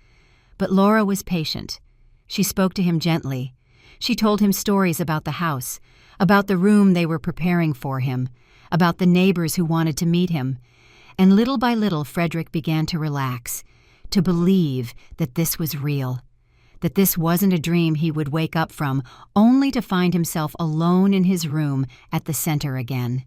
But Laura was patient. She spoke to him gently. She told him stories about the house, about the room they were preparing for him, about the neighbors who wanted to meet him. And little by little, Frederick began to relax, to believe that this was real, that this wasn't a dream he would wake up from, only to find himself alone in his room at the center again.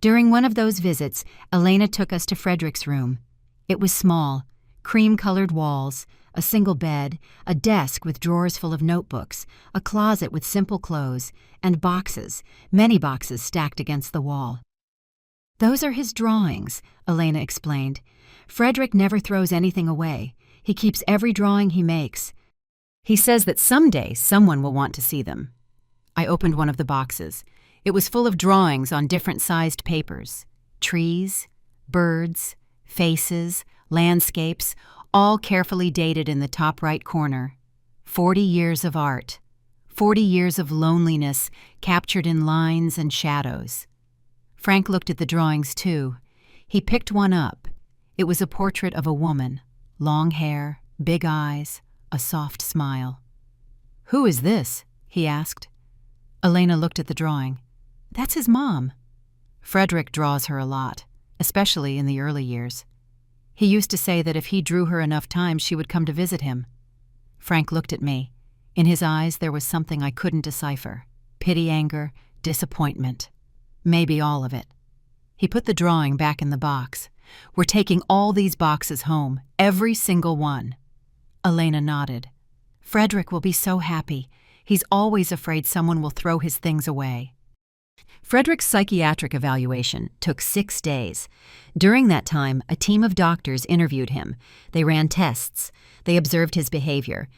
During one of those visits, Elena took us to Frederick's room. It was small, Cream-colored walls, a single bed, a desk with drawers full of notebooks, a closet with simple clothes, and boxes, many boxes stacked against the wall. "Those are his drawings," Elena explained. "Frederick never throws anything away. He keeps every drawing he makes. He says that someday someone will want to see them." I opened one of the boxes. It was full of drawings on different-sized papers. Trees, birds, faces, landscapes, all carefully dated in the top right corner. 40 years of art. 40 years of loneliness captured in lines and shadows. Frank looked at the drawings too. He picked one up. It was a portrait of a woman. Long hair, big eyes, a soft smile. "Who is this?" he asked. Elena looked at the drawing. "That's his mom." Frederick draws her a lot, especially in the early years. He used to say that if he drew her enough times she would come to visit him. Frank looked at me. In his eyes there was something I couldn't decipher. Pity, anger, disappointment. Maybe all of it. He put the drawing back in the box. "We're taking all these boxes home, every single one." Elena nodded. "Frederick will be so happy. He's always afraid someone will throw his things away." Frederick's psychiatric evaluation took 6 days. During that time, a team of doctors interviewed him. They ran tests. They observed his behavior.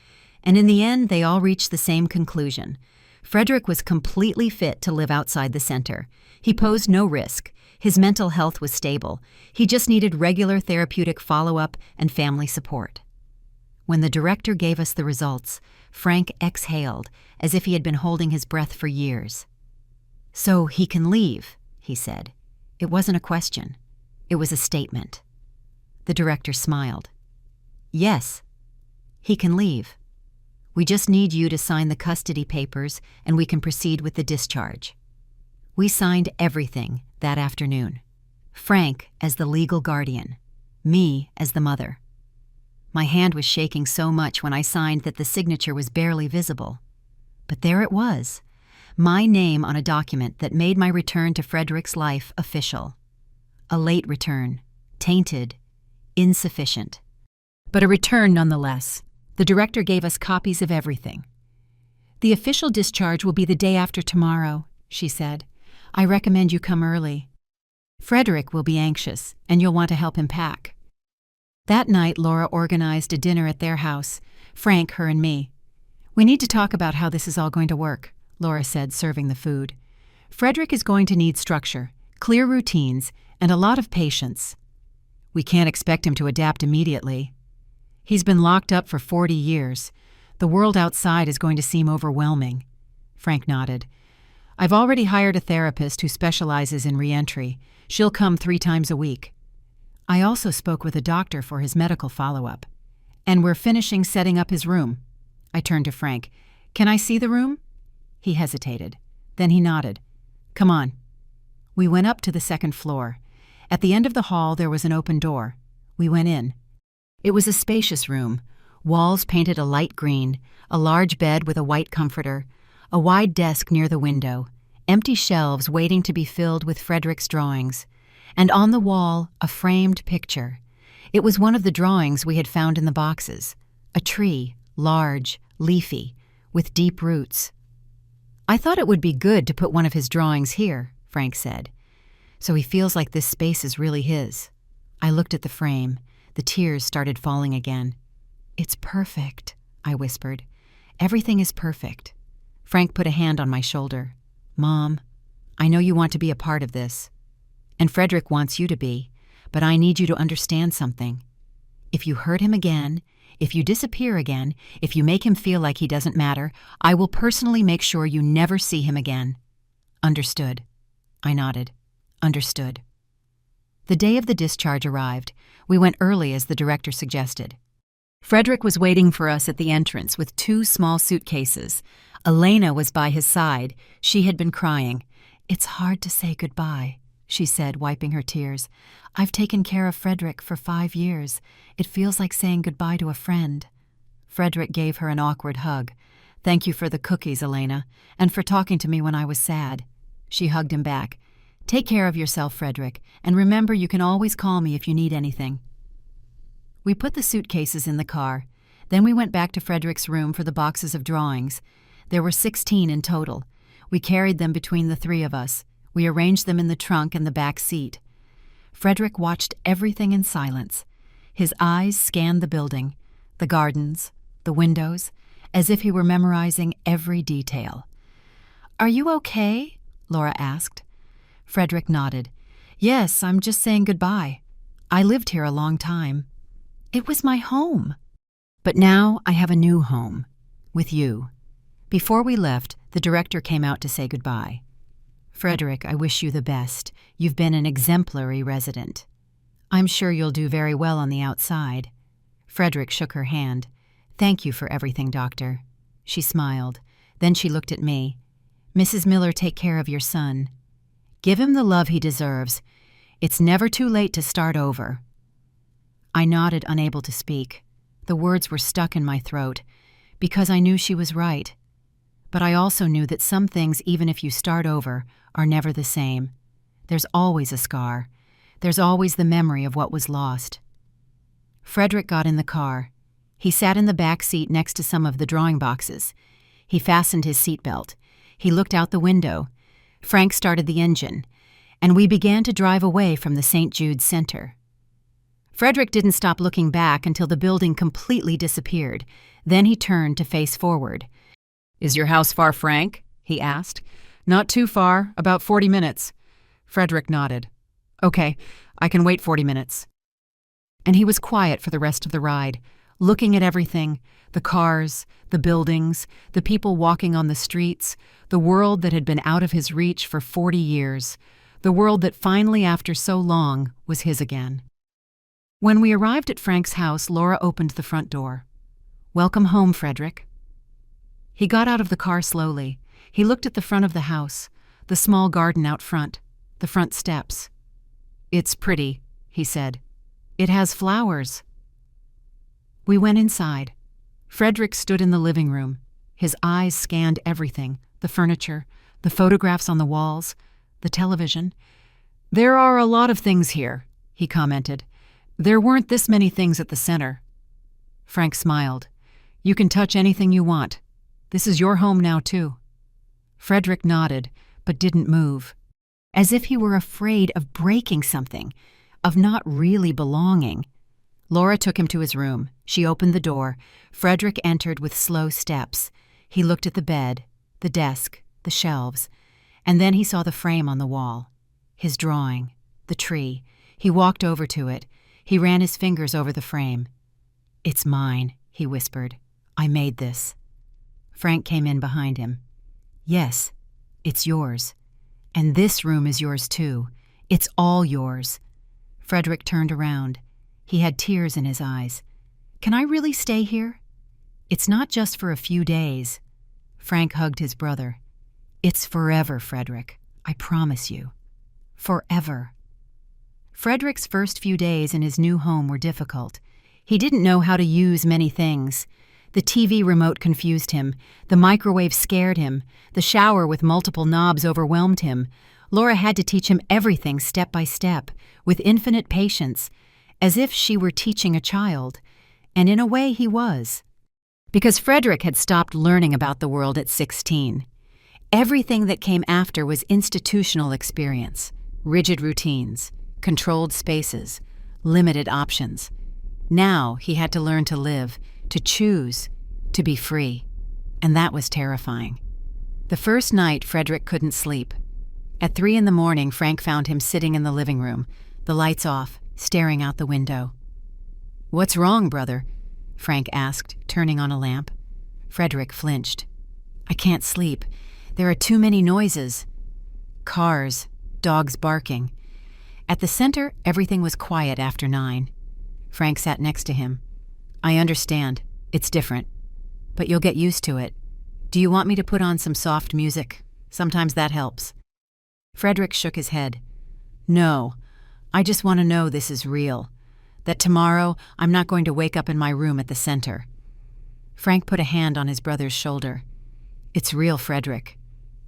And in the end, they all reached the same conclusion. Frederick was completely fit to live outside the center. He posed no risk. His mental health was stable. He just needed regular therapeutic follow-up and family support. When the director gave us the results, Frank exhaled, as if he had been holding his breath for years. "So he can leave," he said. It wasn't a question. It was a statement. The director smiled. "Yes, he can leave. We just need you to sign the custody papers and we can proceed with the discharge." We signed everything that afternoon. Frank as the legal guardian, me as the mother. My hand was shaking so much when I signed that the signature was barely visible. But there it was, my name on a document that made my return to Frederick's life official. A late return, tainted, insufficient. But a return nonetheless. The director gave us copies of everything. "The official discharge will be the day after tomorrow," she said. "I recommend you come early. Frederick will be anxious, and you'll want to help him pack." That night, Laura organized a dinner at their house, Frank, her, and me. "We need to talk about how this is all going to work," Laura said, serving the food. "Frederick is going to need structure, clear routines, and a lot of patience. We can't expect him to adapt immediately. He's been locked up for 40 years. The world outside is going to seem overwhelming." Frank nodded. "I've already hired a therapist who specializes in reentry. She'll come 3 times a week. I also spoke with a doctor for his medical follow-up. And we're finishing setting up his room." I turned to Frank. "Can I see the room?" He hesitated. Then he nodded. "Come on." We went up to the 2nd floor. At the end of the hall there was an open door. We went in. It was a spacious room, walls painted a light green, a large bed with a white comforter, a wide desk near the window, empty shelves waiting to be filled with Frederick's drawings, and on the wall a framed picture. It was one of the drawings we had found in the boxes, a tree, large, leafy, with deep roots. "I thought it would be good to put one of his drawings here," Frank said. "So he feels like this space is really his." I looked at the frame. The tears started falling again. "It's perfect," I whispered. "Everything is perfect." Frank put a hand on my shoulder. "Mom, I know you want to be a part of this. And Frederick wants you to be, but I need you to understand something. If you hurt him again, if you disappear again, if you make him feel like he doesn't matter, I will personally make sure you never see him again." "Understood." I nodded. "Understood." The day of the discharge arrived. We went early as the director suggested. Frederick was waiting for us at the entrance with 2 small suitcases. Elena was by his side. She had been crying. "It's hard to say goodbye," she said, wiping her tears. "I've taken care of Frederick for 5 years. It feels like saying goodbye to a friend." Frederick gave her an awkward hug. "Thank you for the cookies, Elena, and for talking to me when I was sad." She hugged him back. "Take care of yourself, Frederick, and remember you can always call me if you need anything." We put the suitcases in the car. Then we went back to Frederick's room for the boxes of drawings. There were 16 in total. We carried them between the three of us. We arranged them in the trunk and the back seat. Frederick watched everything in silence. His eyes scanned the building, the gardens, the windows, as if he were memorizing every detail. "Are you okay?" Laura asked. Frederick nodded. "Yes, I'm just saying goodbye. I lived here a long time. It was my home. But now I have a new home, with you." Before we left, the director came out to say goodbye. "Frederick, I wish you the best. You've been an exemplary resident. I'm sure you'll do very well on the outside." Frederick shook her hand. "Thank you for everything, Doctor." She smiled. Then she looked at me. "Mrs. Miller, take care of your son. Give him the love he deserves. It's never too late to start over." I nodded, unable to speak. The words were stuck in my throat, because I knew she was right. But I also knew that some things, even if you start over, are never the same. There's always a scar. There's always the memory of what was lost. Frederick got in the car. He sat in the back seat next to some of the drawing boxes. He fastened his seatbelt. He looked out the window. Frank started the engine, and we began to drive away from the St. Jude's Center. Frederick didn't stop looking back until the building completely disappeared. Then he turned to face forward. "Is your house far, Frank?" he asked. "Not too far, about 40 minutes. Frederick nodded. "Okay, I can wait 40 minutes. And he was quiet for the rest of the ride, looking at everything, the cars, the buildings, the people walking on the streets, the world that had been out of his reach for 40 years, the world that finally, after so long, was his again. When we arrived at Frank's house, Laura opened the front door. "Welcome home, Frederick." He got out of the car slowly. He looked at the front of the house, the small garden out front, the front steps. "It's pretty," he said. "It has flowers." We went inside. Frederick stood in the living room. His eyes scanned everything, the furniture, the photographs on the walls, the television. "There are a lot of things here," he commented. "There weren't this many things at the center." Frank smiled. "You can touch anything you want. This is your home now, too." Frederick nodded, but didn't move, as if he were afraid of breaking something, of not really belonging. Laura took him to his room. She opened the door. Frederick entered with slow steps. He looked at the bed, the desk, the shelves, and then he saw the frame on the wall. His drawing, the tree. He walked over to it. He ran his fingers over the frame. "It's mine," he whispered. "I made this." Frank came in behind him. "Yes, it's yours. And this room is yours too. It's all yours." Frederick turned around. He had tears in his eyes. "Can I really stay here?" "It's not just for a few days." Frank hugged his brother. "It's forever, Frederick. I promise you. Forever." Frederick's first few days in his new home were difficult. He didn't know how to use many things. The TV remote confused him. The microwave scared him. The shower with multiple knobs overwhelmed him. Laura had to teach him everything step by step, with infinite patience, as if she were teaching a child. And in a way he was. Because Frederick had stopped learning about the world at 16. Everything that came after was institutional experience, rigid routines, controlled spaces, limited options. Now he had to learn to live, to choose, to be free. And that was terrifying. The first night, Frederick couldn't sleep. At 3 a.m, Frank found him sitting in the living room, the lights off, staring out the window. "What's wrong, brother?" Frank asked, turning on a lamp. Frederick flinched. "I can't sleep. There are too many noises." Cars, dogs barking. At the center, everything was quiet after 9. Frank sat next to him. "I understand. It's different. But you'll get used to it. Do you want me to put on some soft music? Sometimes that helps." Frederick shook his head. "No. I just want to know this is real. That tomorrow I'm not going to wake up in my room at the center." Frank put a hand on his brother's shoulder. "It's real, Frederick.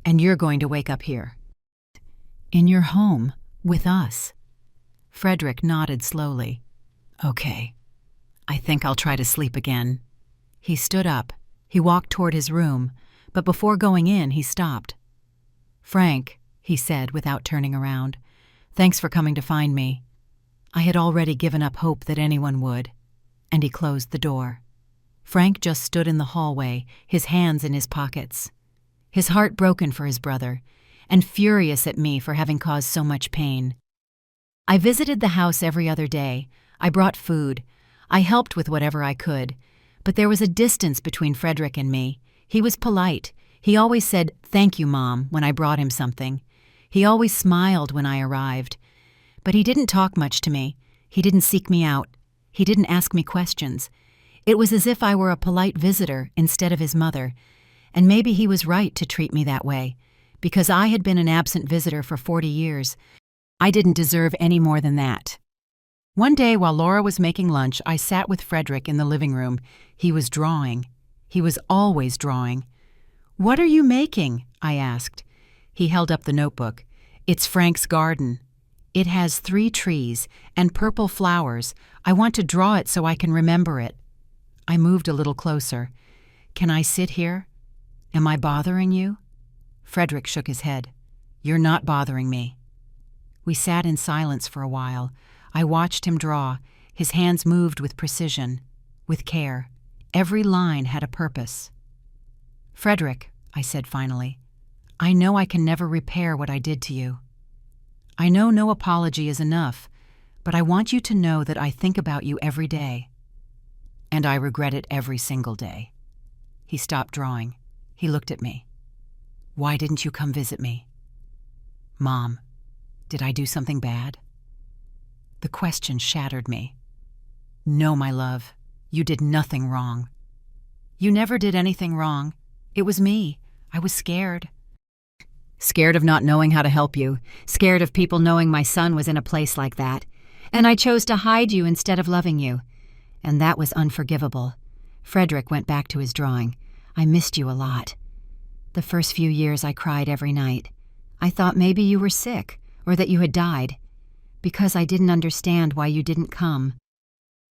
And you're going to wake up here. In your home, with us." Frederick nodded slowly. "Okay." I think I'll try to sleep again." He stood up. He walked toward his room, but before going in, he stopped. "Frank," he said without turning around, "thanks for coming to find me. I had already given up hope that anyone would." And he closed the door. Frank just stood in the hallway, his hands in his pockets. His heart broken for his brother, and furious at me for having caused so much pain. I visited the house every other day. I brought food. I helped with whatever I could. But there was a distance between Frederick and me. He was polite. He always said, "Thank you, Mom," when I brought him something. He always smiled when I arrived. But he didn't talk much to me. He didn't seek me out. He didn't ask me questions. It was as if I were a polite visitor instead of his mother. And maybe he was right to treat me that way, because I had been an absent visitor for 40 years. I didn't deserve any more than that. One day while Laura was making lunch, I sat with Frederick in the living room. He was drawing. He was always drawing. "What are you making?" I asked. He held up the notebook. "It's Frank's garden. It has 3 trees and purple flowers. I want to draw it so I can remember it." I moved a little closer. "Can I sit here? Am I bothering you?" Frederick shook his head. "You're not bothering me." We sat in silence for a while. I watched him draw. His hands moved with precision, with care. Every line had a purpose. "Frederick," I said finally, "I know I can never repair what I did to you. I know no apology is enough, but I want you to know that I think about you every day. And I regret it every single day." He stopped drawing. He looked at me. "Why didn't you come visit me?" "Mom, did I do something bad?" The question shattered me. "No, my love, you did nothing wrong." "You never did anything wrong. It was me. I was scared." "Scared of not knowing how to help you, scared of people knowing my son was in a place like that. And I chose to hide you instead of loving you. And that was unforgivable." Frederick went back to his drawing. "I missed you a lot. The first few years I cried every night. I thought maybe you were sick, or that you had died, because I didn't understand why you didn't come.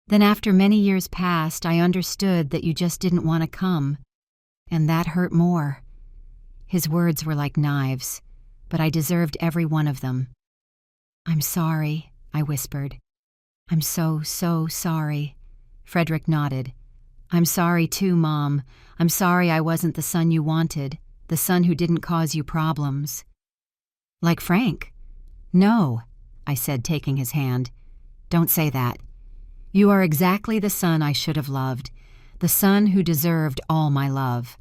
Then after many years passed, I understood that you just didn't want to come. And that hurt more." His words were like knives, but I deserved every one of them. "I'm sorry," I whispered. "I'm so, so sorry." Frederick nodded. "I'm sorry too, Mom. I'm sorry I wasn't the son you wanted, the son who didn't cause you problems." "Like Frank?" "No," I said, taking his hand. "Don't say that. You are exactly the son I should have loved, the son who deserved all my love.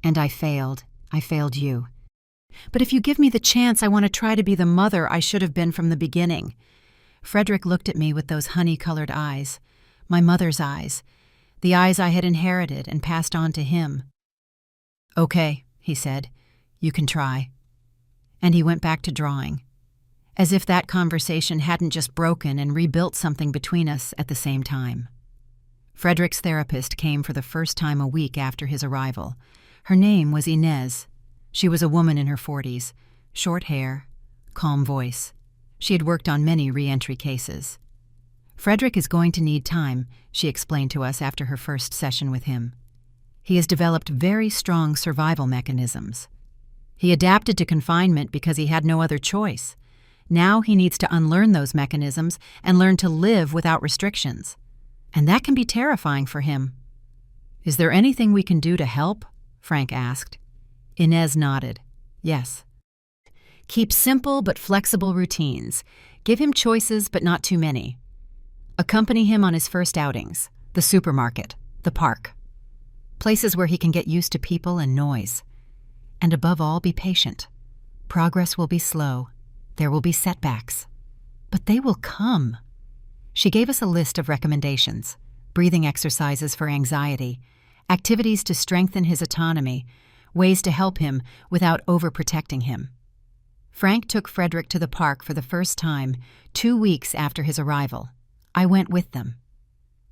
And I failed. I failed you. But if you give me the chance, I want to try to be the mother I should have been from the beginning." Frederick looked at me with those honey-colored eyes, my mother's eyes, the eyes I had inherited and passed on to him. "Okay," he said, "you can try." And he went back to drawing, as if that conversation hadn't just broken and rebuilt something between us at the same time. Frederick's therapist came for the first time a week after his arrival. Her name was Inez. She was a woman in her 40s, short hair, calm voice. She had worked on many re-entry cases. "Frederick is going to need time," she explained to us after her first session with him. "He has developed very strong survival mechanisms. He adapted to confinement because he had no other choice. Now he needs to unlearn those mechanisms and learn to live without restrictions. And that can be terrifying for him." "Is there anything we can do to help?" Frank asked. Inez nodded. "Yes. Keep simple but flexible routines. Give him choices but not too many. Accompany him on his first outings, the supermarket, the park. Places where he can get used to people and noise. And above all, be patient. Progress will be slow. There will be setbacks. But they will come." She gave us a list of recommendations: breathing exercises for anxiety, activities to strengthen his autonomy, ways to help him without overprotecting him. Frank took Frederick to the park for the first time 2 weeks after his arrival. I went with them.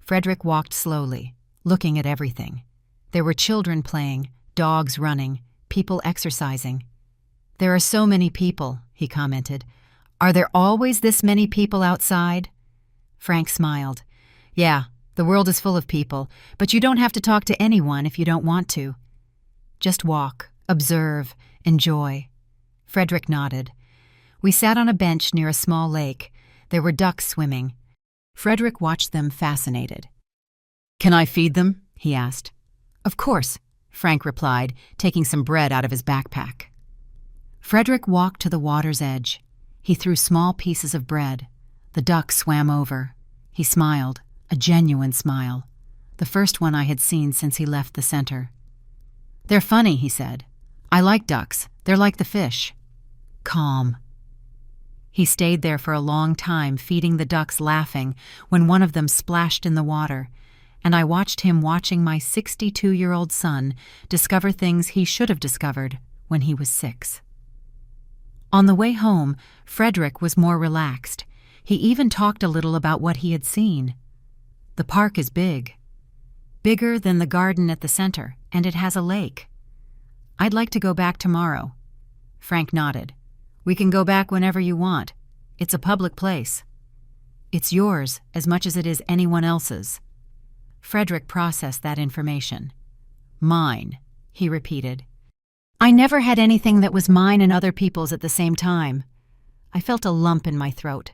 Frederick walked slowly, looking at everything. There were children playing, dogs running, people exercising. "There are so many people," he commented. "Are there always this many people outside?" Frank smiled. "Yeah, The world is full of people, but you don't have to talk to anyone if you don't want to. Just walk, observe, enjoy. Frederick nodded. We sat on a bench near a small lake. There were ducks swimming. Frederick watched them fascinated. "Can I feed them?" he asked. "Of course," Frank replied, taking some bread out of his backpack. Frederick walked to the water's edge. He threw small pieces of bread. The ducks swam over. He smiled, a genuine smile, the first one I had seen since he left the center. "They're funny," he said. "I like ducks. They're like the fish." Calm. He stayed there for a long time, feeding the ducks, laughing, when one of them splashed in the water, and I watched him watching my 62-year-old son discover things he should have discovered when he was 6. On the way home, Frederick was more relaxed. He even talked a little about what he had seen. "The park is big. Bigger than the garden at the center, and it has a lake. I'd like to go back tomorrow." Frank nodded. "We can go back whenever you want. It's a public place." "It's yours as much as it is anyone else's." Frederick processed that information. "Mine," he repeated. I never had anything that was mine and other people's at the same time. I felt a lump in my throat,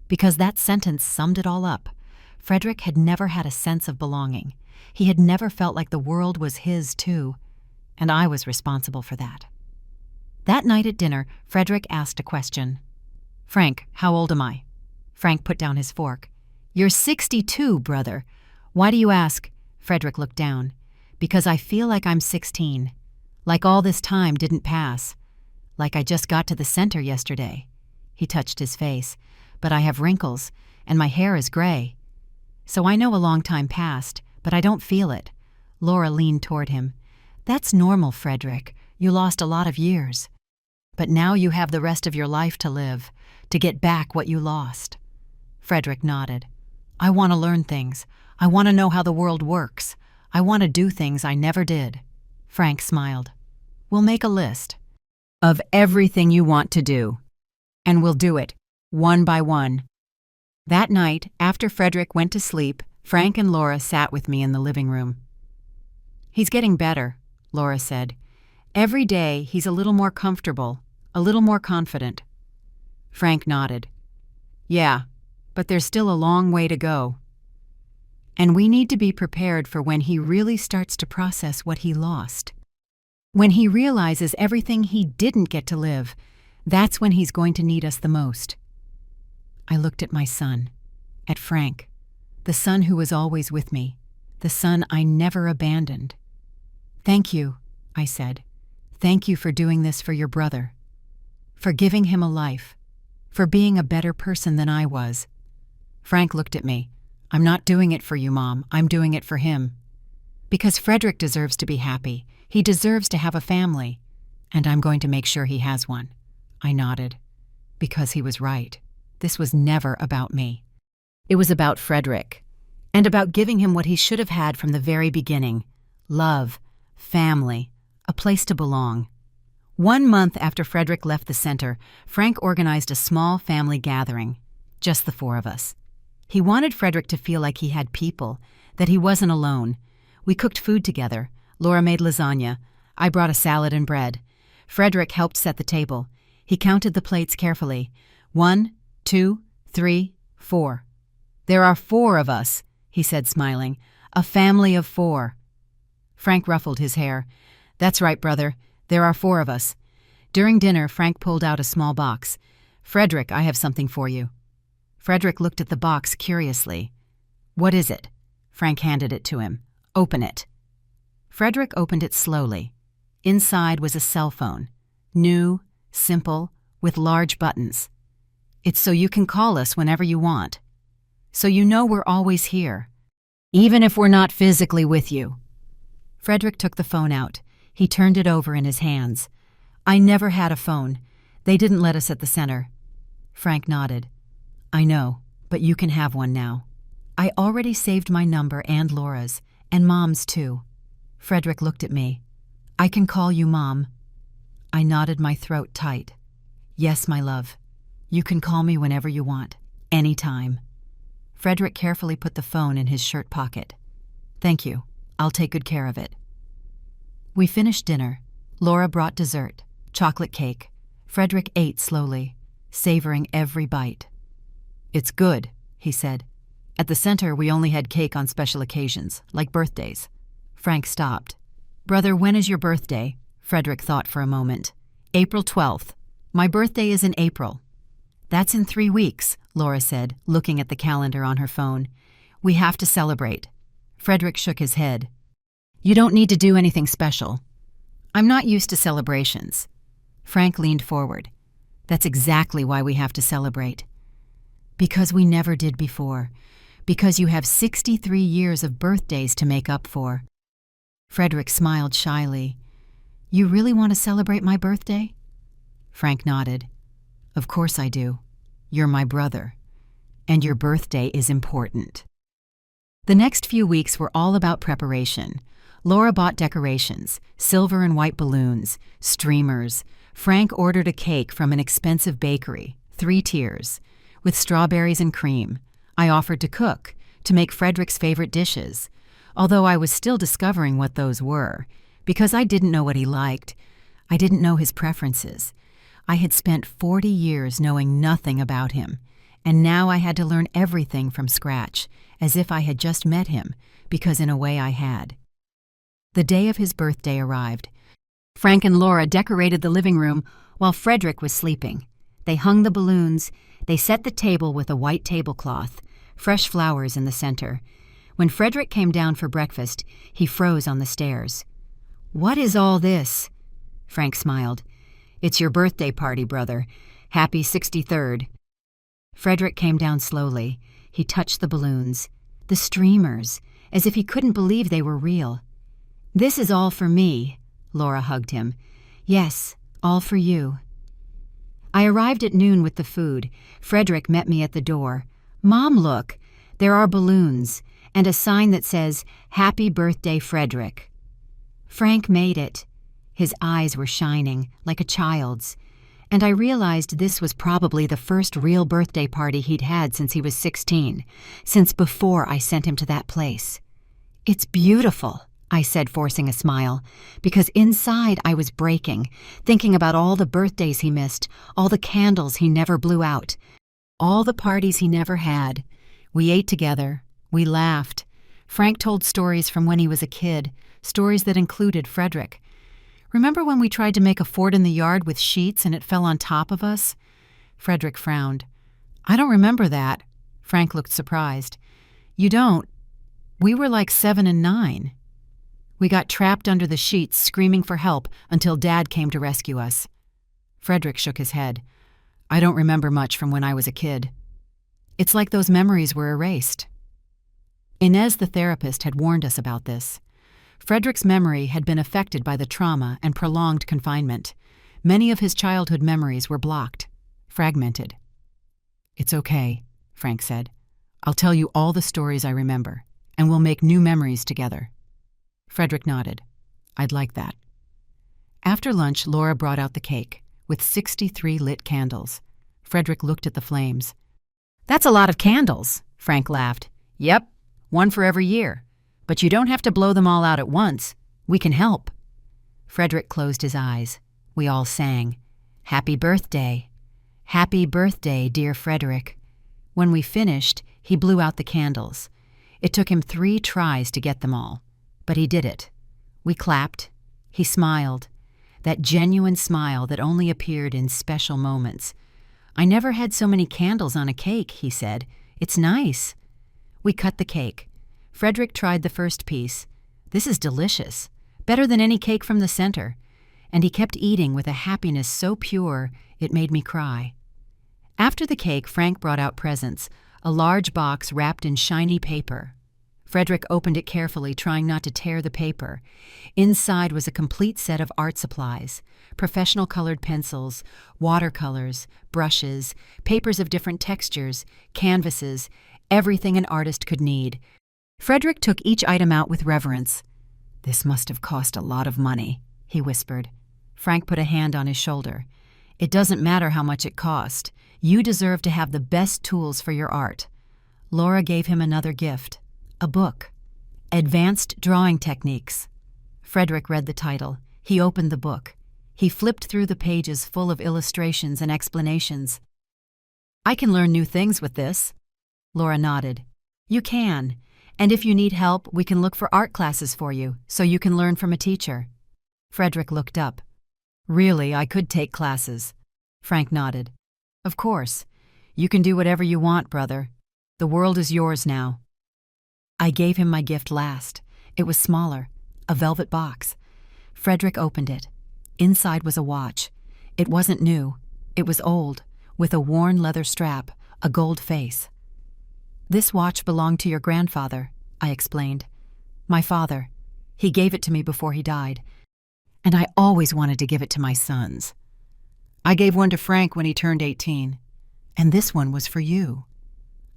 because that sentence summed it all up. Frederick had never had a sense of belonging. He had never felt like the world was his, too, and I was responsible for that. That night at dinner, Frederick asked a question. "Frank, how old am I?" Frank put down his fork. "You're 62, brother. Why do you ask?" Frederick looked down. "Because I feel like I'm 16. Like all this time didn't pass. Like I just got to the center yesterday." He touched his face. "But I have wrinkles, and my hair is gray. So I know a long time passed, but I don't feel it." Laura leaned toward him. "That's normal, Frederick. You lost a lot of years. But now you have the rest of your life to live, to get back what you lost." Frederick nodded. "I want to learn things. I want to know how the world works. I want to do things I never did." Frank smiled. "We'll make a list of everything you want to do, and we'll do it, one by one." That night, after Frederick went to sleep, Frank and Laura sat with me in the living room. "He's getting better," Laura said. "Every day he's a little more comfortable, a little more confident." Frank nodded. "Yeah, but there's still a long way to go. And we need to be prepared for when he really starts to process what he lost. When he realizes everything he didn't get to live, that's when he's going to need us the most." I looked at my son, at Frank, the son who was always with me, the son I never abandoned. "Thank you," I said. "Thank you for doing this for your brother, for giving him a life, for being a better person than I was." Frank looked at me. "I'm not doing it for you, Mom. I'm doing it for him. Because Frederick deserves to be happy. He deserves to have a family. And I'm going to make sure he has one." I nodded. Because he was right. This was never about me. It was about Frederick, and about giving him what he should have had from the very beginning: love, family, a place to belong. 1 month after Frederick left the center, Frank organized a small family gathering, just the 4 of us. He wanted Frederick to feel like he had people, that he wasn't alone. We cooked food together. Laura made lasagna. I brought a salad and bread. Frederick helped set the table. He counted the plates carefully. 1, 2, 3, 4. "There are 4 of us," he said, smiling. "A family of 4. Frank ruffled his hair. "That's right, brother. There are 4 of us." During dinner, Frank pulled out a small box. "Frederick, I have something for you." Frederick looked at the box curiously. "What is it?" Frank handed it to him. "Open it." Frederick opened it slowly. Inside was a cell phone. New, simple, with large buttons. "It's so you can call us whenever you want. So you know we're always here, even if we're not physically with you." Frederick took the phone out. He turned it over in his hands. "I never had a phone. They didn't let us at the center." Frank nodded. "I know, but you can have one now. I already saved my number and Laura's, and Mom's too." Frederick looked at me. "I can call you Mom." I nodded, my throat tight. "Yes, my love. You can call me whenever you want, anytime." Frederick carefully put the phone in his shirt pocket. "Thank you. I'll take good care of it." We finished dinner. Laura brought dessert, chocolate cake. Frederick ate slowly, savoring every bite. "It's good," he said. "At the center, we only had cake on special occasions, like birthdays." Frank stopped. "Brother, when is your birthday?" Frederick thought for a moment. "April 12th. My birthday is in April." "That's in 3 weeks," Laura said, looking at the calendar on her phone. "We have to celebrate." Frederick shook his head. "You don't need to do anything special." "I'm not used to celebrations." Frank leaned forward. "That's exactly why we have to celebrate." "Because we never did before. Because you have 63 years of birthdays to make up for." Frederick smiled shyly. "You really want to celebrate my birthday?" Frank nodded. "Of course I do. You're my brother. And your birthday is important." The next few weeks were all about preparation. Laura bought decorations, silver and white balloons, streamers. Frank ordered a cake from an expensive bakery, 3 tiers, with strawberries and cream. I offered to cook, to make Frederick's favorite dishes, although I was still discovering what those were, because I didn't know what he liked. I didn't know his preferences. I had spent 40 years knowing nothing about him, and now I had to learn everything from scratch, as if I had just met him, because in a way I had. The day of his birthday arrived. Frank and Laura decorated the living room while Frederick was sleeping. They hung the balloons. They set the table with a white tablecloth, fresh flowers in the center. When Frederick came down for breakfast, he froze on the stairs. "What is all this?" Frank smiled. "It's your birthday party, brother. Happy 63rd. Frederick came down slowly. He touched the balloons, the streamers, as if he couldn't believe they were real. "This is all for me." Laura hugged him. "Yes, all for you." I arrived at noon with the food. Frederick met me at the door. "Mom, look. There are balloons and a sign that says, 'Happy Birthday, Frederick.'" Frank made it. His eyes were shining, like a child's, and I realized this was probably the first real birthday party he'd had since he was 16, since before I sent him to that place. "It's beautiful," I said, forcing a smile, because inside I was breaking, thinking about all the birthdays he missed, all the candles he never blew out, all the parties he never had. We ate together. We laughed. Frank told stories from when he was a kid, stories that included Frederick. "Remember when we tried to make a fort in the yard with sheets and it fell on top of us?" Frederick frowned. "I don't remember that." Frank looked surprised. "You don't? We were like 7 and 9. We got trapped under the sheets, screaming for help until Dad came to rescue us." Frederick shook his head. "I don't remember much from when I was a kid." It's like those memories were erased. Inez, the therapist, had warned us about this. Frederick's memory had been affected by the trauma and prolonged confinement. Many of his childhood memories were blocked, fragmented. "It's okay," Frank said. "I'll tell you all the stories I remember, and we'll make new memories together." Frederick nodded. "I'd like that." After lunch, Laura brought out the cake, with 63 lit candles. Frederick looked at the flames. "That's a lot of candles," Frank laughed. "Yep, one for every year. But you don't have to blow them all out at once. We can help." Frederick closed his eyes. We all sang, "Happy birthday. Happy birthday, dear Frederick." When we finished, he blew out the candles. It took him 3 tries to get them all. But he did it. We clapped. He smiled. That genuine smile that only appeared in special moments. "I never had so many candles on a cake," he said. "It's nice." We cut the cake. Frederick tried the first piece. "This is delicious. Better than any cake from the center." And he kept eating with a happiness so pure it made me cry. After the cake, Frank brought out presents, a large box wrapped in shiny paper. Frederick opened it carefully, trying not to tear the paper. Inside was a complete set of art supplies, professional colored pencils, watercolors, brushes, papers of different textures, canvases, everything an artist could need. Frederick took each item out with reverence. "This must have cost a lot of money," he whispered. Frank put a hand on his shoulder. "It doesn't matter how much it cost. You deserve to have the best tools for your art." Laura gave him another gift, a book, Advanced Drawing Techniques. Frederick read the title. He opened the book. He flipped through the pages full of illustrations and explanations. "I can learn new things with this." Laura nodded. "You can. And if you need help, we can look for art classes for you, so you can learn from a teacher." Frederick looked up. "Really, I could take classes." Frank nodded. "Of course. You can do whatever you want, brother. The world is yours now." I gave him my gift last. It was smaller, a velvet box. Frederick opened it. Inside was a watch. It wasn't new. It was old, with a worn leather strap, a gold face. "This watch belonged to your grandfather," I explained. "My father. He gave it to me before he died. And I always wanted to give it to my sons. I gave one to Frank when he turned 18. And this one was for you.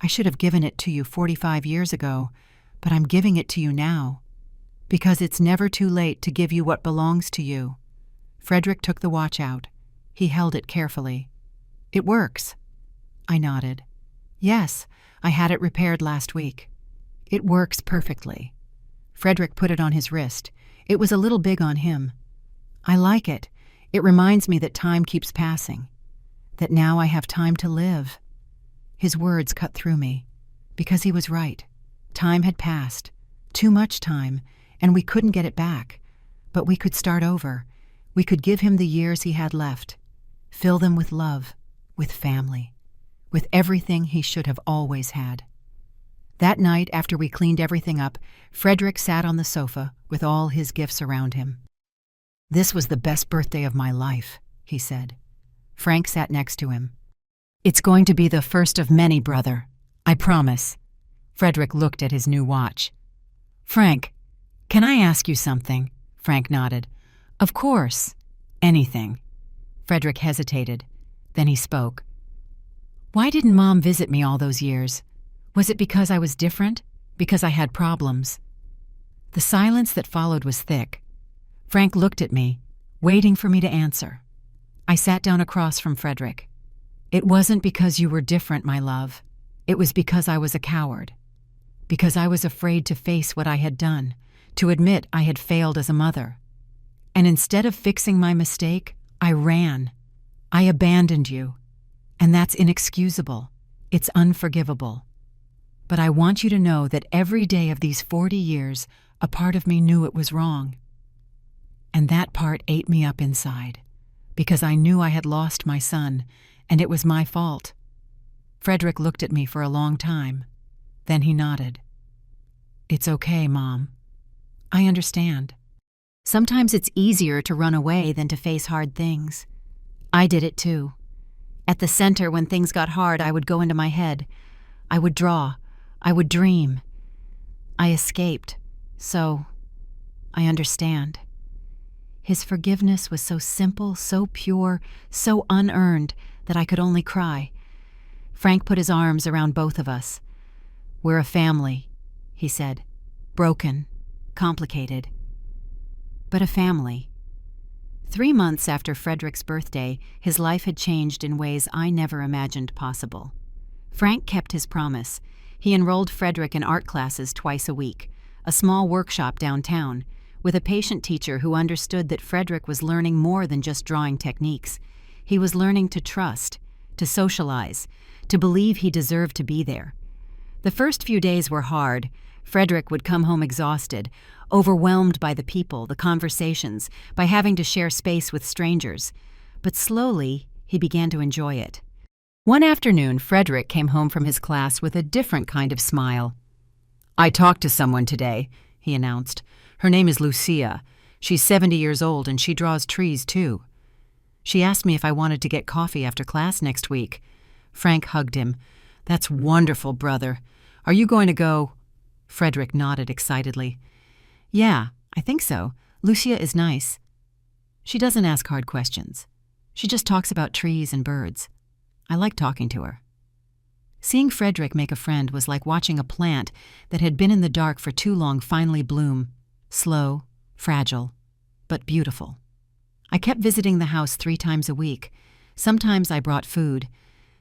I should have given it to you 45 years ago, but I'm giving it to you now. Because it's never too late to give you what belongs to you." Frederick took the watch out. He held it carefully. "It works." I nodded. "Yes, I had it repaired last week. It works perfectly." Frederick put it on his wrist. It was a little big on him. "I like it. It reminds me that time keeps passing. That now I have time to live." His words cut through me. Because he was right. Time had passed. Too much time, and we couldn't get it back. But we could start over. We could give him the years he had left. Fill them with love, with family, with everything he should have always had. That night, after we cleaned everything up, Frederick sat on the sofa with all his gifts around him. "This was the best birthday of my life," he said. Frank sat next to him. "It's going to be the first of many, brother. I promise." Frederick looked at his new watch. "Frank, can I ask you something?" Frank nodded. "Of course. Anything." Frederick hesitated. Then he spoke. "Why didn't Mom visit me all those years? Was it because I was different? Because I had problems?" The silence that followed was thick. Frank looked at me, waiting for me to answer. I sat down across from Frederick. "It wasn't because you were different, my love. It was because I was a coward. Because I was afraid to face what I had done, to admit I had failed as a mother. And instead of fixing my mistake, I ran. I abandoned you. And that's inexcusable. It's unforgivable. But I want you to know that every day of these 40 years, a part of me knew it was wrong. And that part ate me up inside, because I knew I had lost my son, and it was my fault." Frederick looked at me for a long time. Then he nodded. "It's okay, Mom. I understand. Sometimes it's easier to run away than to face hard things. I did it too. At the center, when things got hard, I would go into my head. I would draw. I would dream. I escaped. So, I understand." His forgiveness was so simple, so pure, so unearned that I could only cry. Frank put his arms around both of us. "We're a family," he said. "Broken, complicated, but a family." 3 months after Frederick's birthday, his life had changed in ways I never imagined possible. Frank kept his promise. He enrolled Frederick in art classes twice a week, a small workshop downtown, with a patient teacher who understood that Frederick was learning more than just drawing techniques. He was learning to trust, to socialize, to believe he deserved to be there. The first few days were hard. Frederick would come home exhausted, overwhelmed by the people, the conversations, by having to share space with strangers. But slowly, he began to enjoy it. One afternoon, Frederick came home from his class with a different kind of smile. "I talked to someone today," he announced. "Her name is Lucia. She's 70 years old and she draws trees too. She asked me if I wanted to get coffee after class next week." Frank hugged him. "That's wonderful, brother. Are you going to go?" Frederick nodded excitedly. "Yeah, I think so. Lucia is nice. She doesn't ask hard questions. She just talks about trees and birds. I like talking to her." Seeing Frederick make a friend was like watching a plant that had been in the dark for too long finally bloom. Slow, fragile, but beautiful. I kept visiting the house 3 times a week. Sometimes I brought food.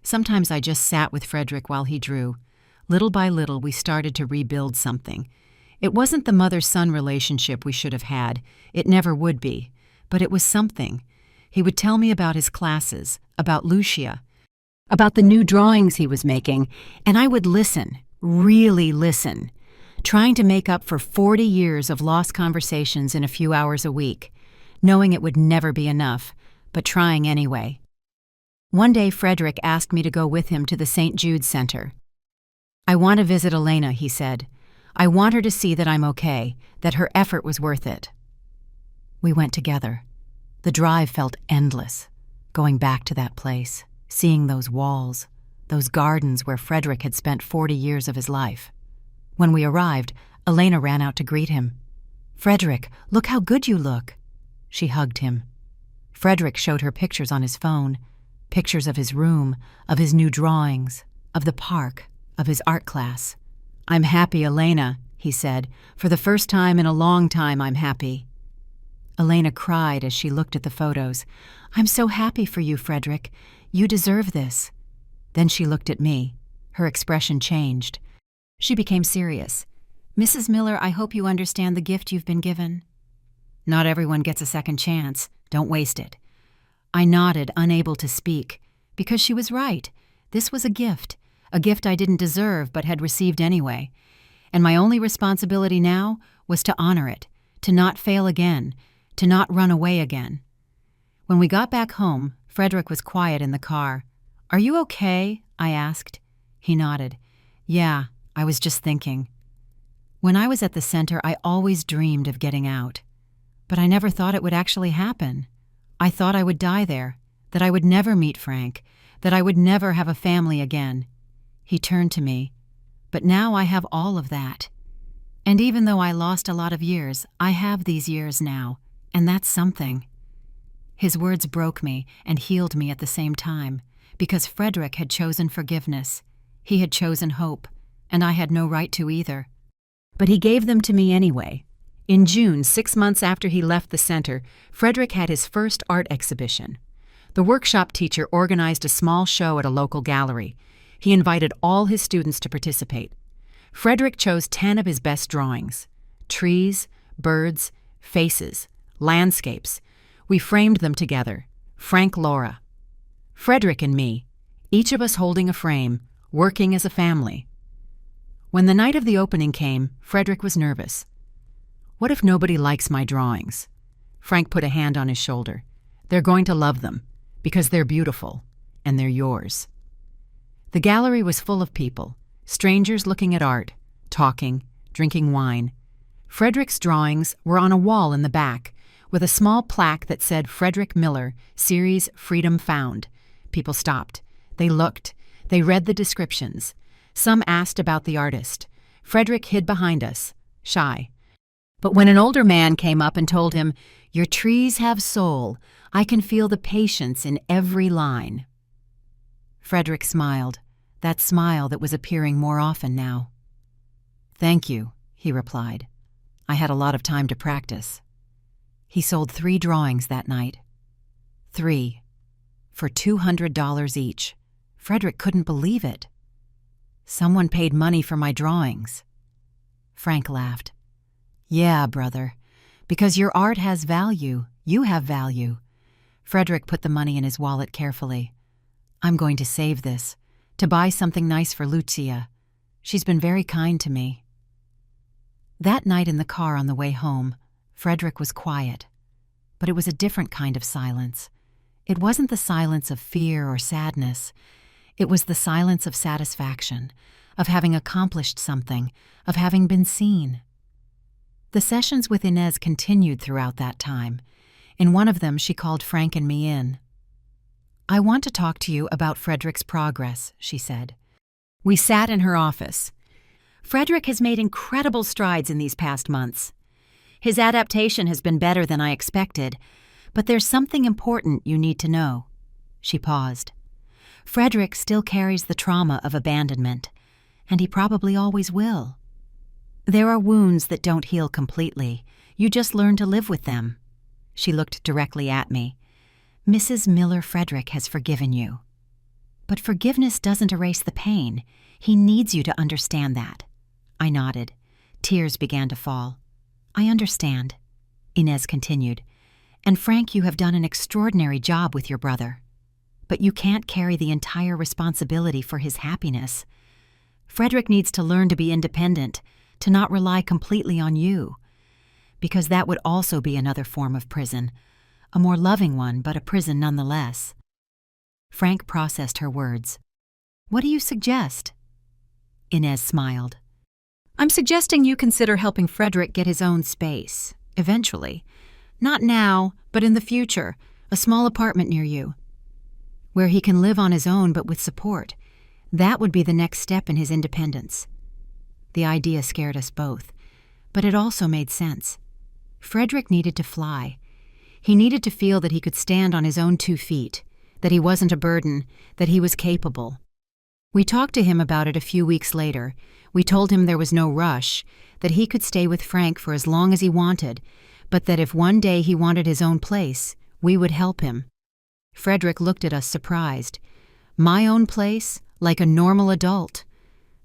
Sometimes I just sat with Frederick while he drew, Little by little, we started to rebuild something. It wasn't the mother-son relationship we should have had. It never would be. But it was something. He would tell me about his classes, about Lucia, about the new drawings he was making, and I would listen, really listen, trying to make up for 40 years of lost conversations in a few hours a week, knowing it would never be enough, but trying anyway. One day, Frederick asked me to go with him to the St. Jude Center. "I want to visit Elena," he said. "I want her to see that I'm okay, that her effort was worth it." We went together. The drive felt endless, going back to that place, seeing those walls, those gardens where Frederick had spent 40 years of his life. When we arrived, Elena ran out to greet him. "Frederick, look how good you look." She hugged him. Frederick showed her pictures on his phone, pictures of his room, of his new drawings, of the park, of his art class. "I'm happy, Elena," he said. "For the first time in a long time, I'm happy." Elena cried as she looked at the photos. "I'm so happy for you, Frederick. You deserve this." Then she looked at me. Her expression changed. She became serious. "Mrs. Miller, I hope you understand the gift you've been given." "Not everyone gets a second chance. Don't waste it." I nodded, unable to speak, because she was right. This was a gift I didn't deserve but had received anyway. And my only responsibility now was to honor it, to not fail again, to not run away again. When we got back home, Frederick was quiet in the car. "Are you okay?" I asked. He nodded. "Yeah, I was just thinking." When I was at the center, I always dreamed of getting out. But I never thought it would actually happen. I thought I would die there, that I would never meet Frank, that I would never have a family again. He turned to me. "But now I have all of that. And even though I lost a lot of years, I have these years now, and that's something." His words broke me and healed me at the same time, because Frederick had chosen forgiveness. He had chosen hope, and I had no right to either. But he gave them to me anyway. In June, 6 months after he left the center, Frederick had his first art exhibition. The workshop teacher organized a small show at a local gallery. He invited all his students to participate. Frederick chose 10 of his best drawings: trees, birds, faces, landscapes. We framed them together, Frank, Laura. Frederick and me, each of us holding a frame, working as a family. When the night of the opening came, Frederick was nervous. "What if nobody likes my drawings?" Frank put a hand on his shoulder. "They're going to love them, because they're beautiful, and they're yours." The gallery was full of people, strangers looking at art, talking, drinking wine. Frederick's drawings were on a wall in the back, with a small plaque that said Frederick Miller, Series Freedom Found. People stopped. They looked. They read the descriptions. Some asked about the artist. Frederick hid behind us, shy. But when an older man came up and told him, "Your trees have soul. I can feel the patience in every line." Frederick smiled, that smile that was appearing more often now. "Thank you," he replied. "I had a lot of time to practice." He sold 3 drawings that night. 3. For $200 each. Frederick couldn't believe it. "Someone paid money for my drawings." Frank laughed. "Yeah, brother. Because your art has value. You have value." Frederick put the money in his wallet carefully. "I'm going to save this, to buy something nice for Lucia. She's been very kind to me." That night in the car on the way home, Frederick was quiet. But it was a different kind of silence. It wasn't the silence of fear or sadness. It was the silence of satisfaction, of having accomplished something, of having been seen. The sessions with Inez continued throughout that time. In one of them, she called Frank and me in. "I want to talk to you about Frederick's progress," she said. We sat in her office. "Frederick has made incredible strides in these past months. His adaptation has been better than I expected, but there's something important you need to know." She paused. "Frederick still carries the trauma of abandonment, and he probably always will. There are wounds that don't heal completely. You just learn to live with them." She looked directly at me. "Mrs. Miller Frederick has forgiven you." But forgiveness doesn't erase the pain. He needs you to understand that. I nodded. Tears began to fall. I understand, Inez continued. And Frank, you have done an extraordinary job with your brother. But you can't carry the entire responsibility for his happiness. Frederick needs to learn to be independent, to not rely completely on you. Because that would also be another form of prison. A more loving one, but a prison nonetheless. Frank processed her words. What do you suggest? Inez smiled. I'm suggesting you consider helping Frederick get his own space, eventually. Not now, but in the future, a small apartment near you, where he can live on his own but with support. That would be the next step in his independence. The idea scared us both, but it also made sense. Frederick needed to fly. He needed to feel that he could stand on his own 2 feet, that he wasn't a burden, that he was capable. We talked to him about it a few weeks later. We told him there was no rush, that he could stay with Frank for as long as he wanted, but that if one day he wanted his own place, we would help him. Frederick looked at us surprised. My own place? Like a normal adult?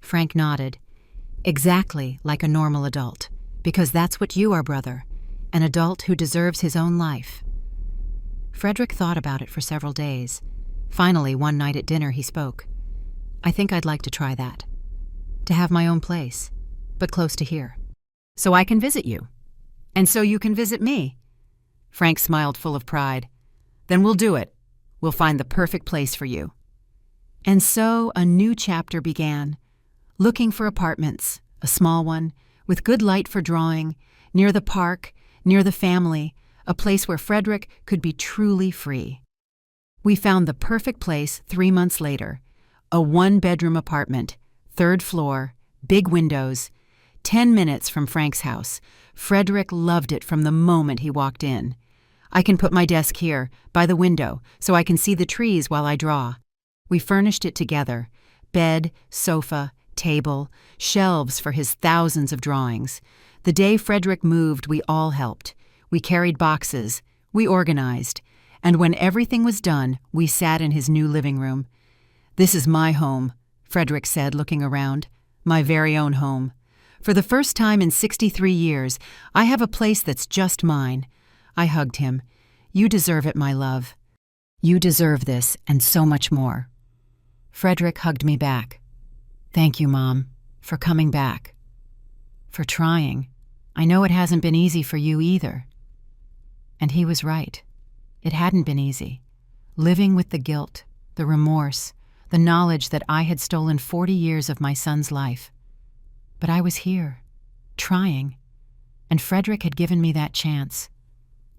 Frank nodded. Exactly like a normal adult, because that's what you are, brother, an adult who deserves his own life. Frederick thought about it for several days. Finally, one night at dinner, he spoke. I think I'd like to try that. To have my own place, but close to here. So I can visit you. And so you can visit me. Frank smiled full of pride. Then we'll do it. We'll find the perfect place for you. And so a new chapter began. Looking for apartments, a small one, with good light for drawing, near the park, near the family, a place where Frederick could be truly free. We found the perfect place 3 months later. A 1-bedroom apartment, 3rd floor, big windows, 10 minutes from Frank's house. Frederick loved it from the moment he walked in. I can put my desk here, by the window, so I can see the trees while I draw. We furnished it together. Bed, sofa, table, shelves for his thousands of drawings. The day Frederick moved, we all helped. We carried boxes. We organized. And when everything was done, we sat in his new living room. This is my home, Frederick said, looking around. My very own home. For the first time in 63 years, I have a place that's just mine. I hugged him. You deserve it, my love. You deserve this and so much more. Frederick hugged me back. Thank you, Mom, for coming back. For trying. I know it hasn't been easy for you either. And he was right. It hadn't been easy. Living with the guilt, the remorse, the knowledge that I had stolen 40 years of my son's life. But I was here, trying, and Frederick had given me that chance.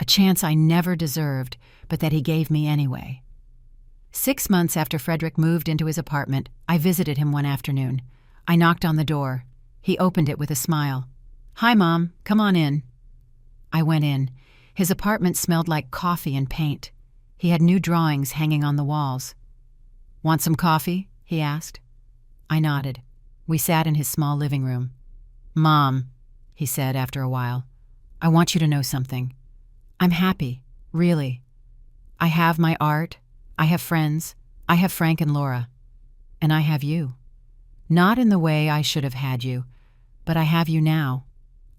A chance I never deserved, but that he gave me anyway. 6 months after Frederick moved into his apartment, I visited him one afternoon. I knocked on the door. He opened it with a smile. Hi, Mom. Come on in. I went in. His apartment smelled like coffee and paint. He had new drawings hanging on the walls. Want some coffee? He asked. I nodded. We sat in his small living room. Mom, he said after a while, I want you to know something. I'm happy, really. I have my art, I have friends, I have Frank and Laura, and I have you. Not in the way I should have had you, but I have you now,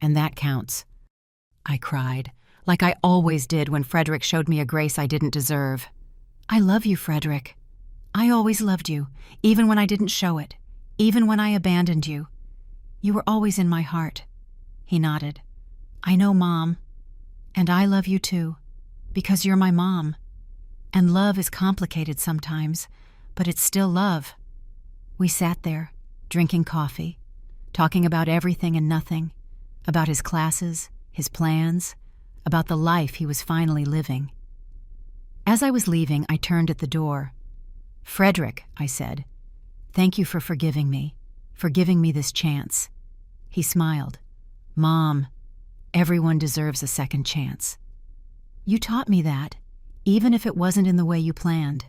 and that counts. I cried, like I always did when Frederick showed me a grace I didn't deserve. I love you, Frederick. I always loved you, even when I didn't show it. Even when I abandoned you. You were always in my heart. He nodded. I know, Mom. And I love you too, because you're my mom. And love is complicated sometimes, but it's still love. We sat there, drinking coffee, talking about everything and nothing, about his classes, his plans, about the life he was finally living. As I was leaving, I turned at the door. Frederick, I said, thank you for forgiving me this chance. He smiled. Mom, everyone deserves a second chance. You taught me that, even if it wasn't in the way you planned.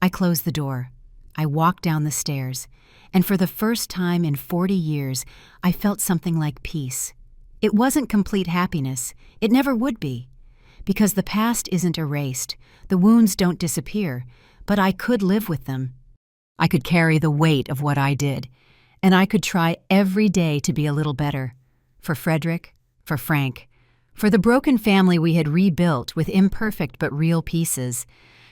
I closed the door. I walked down the stairs, and for the first time in 40 years, I felt something like peace. It wasn't complete happiness. It never would be. Because the past isn't erased. The wounds don't disappear, but I could live with them. I could carry the weight of what I did, and I could try every day to be a little better. For Frederick, for Frank, for the broken family we had rebuilt with imperfect but real pieces,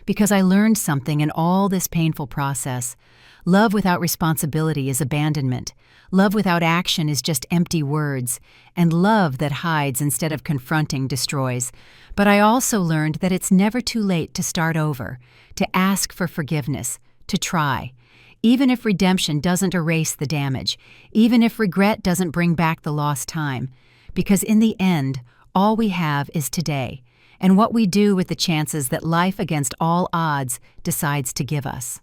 because I learned something in all this painful process. Love without responsibility is abandonment. Love without action is just empty words. And love that hides instead of confronting destroys. But I also learned that it's never too late to start over, to ask for forgiveness, to try. Even if redemption doesn't erase the damage, even if regret doesn't bring back the lost time. Because in the end, all we have is today, and what we do with the chances that life against all odds decides to give us.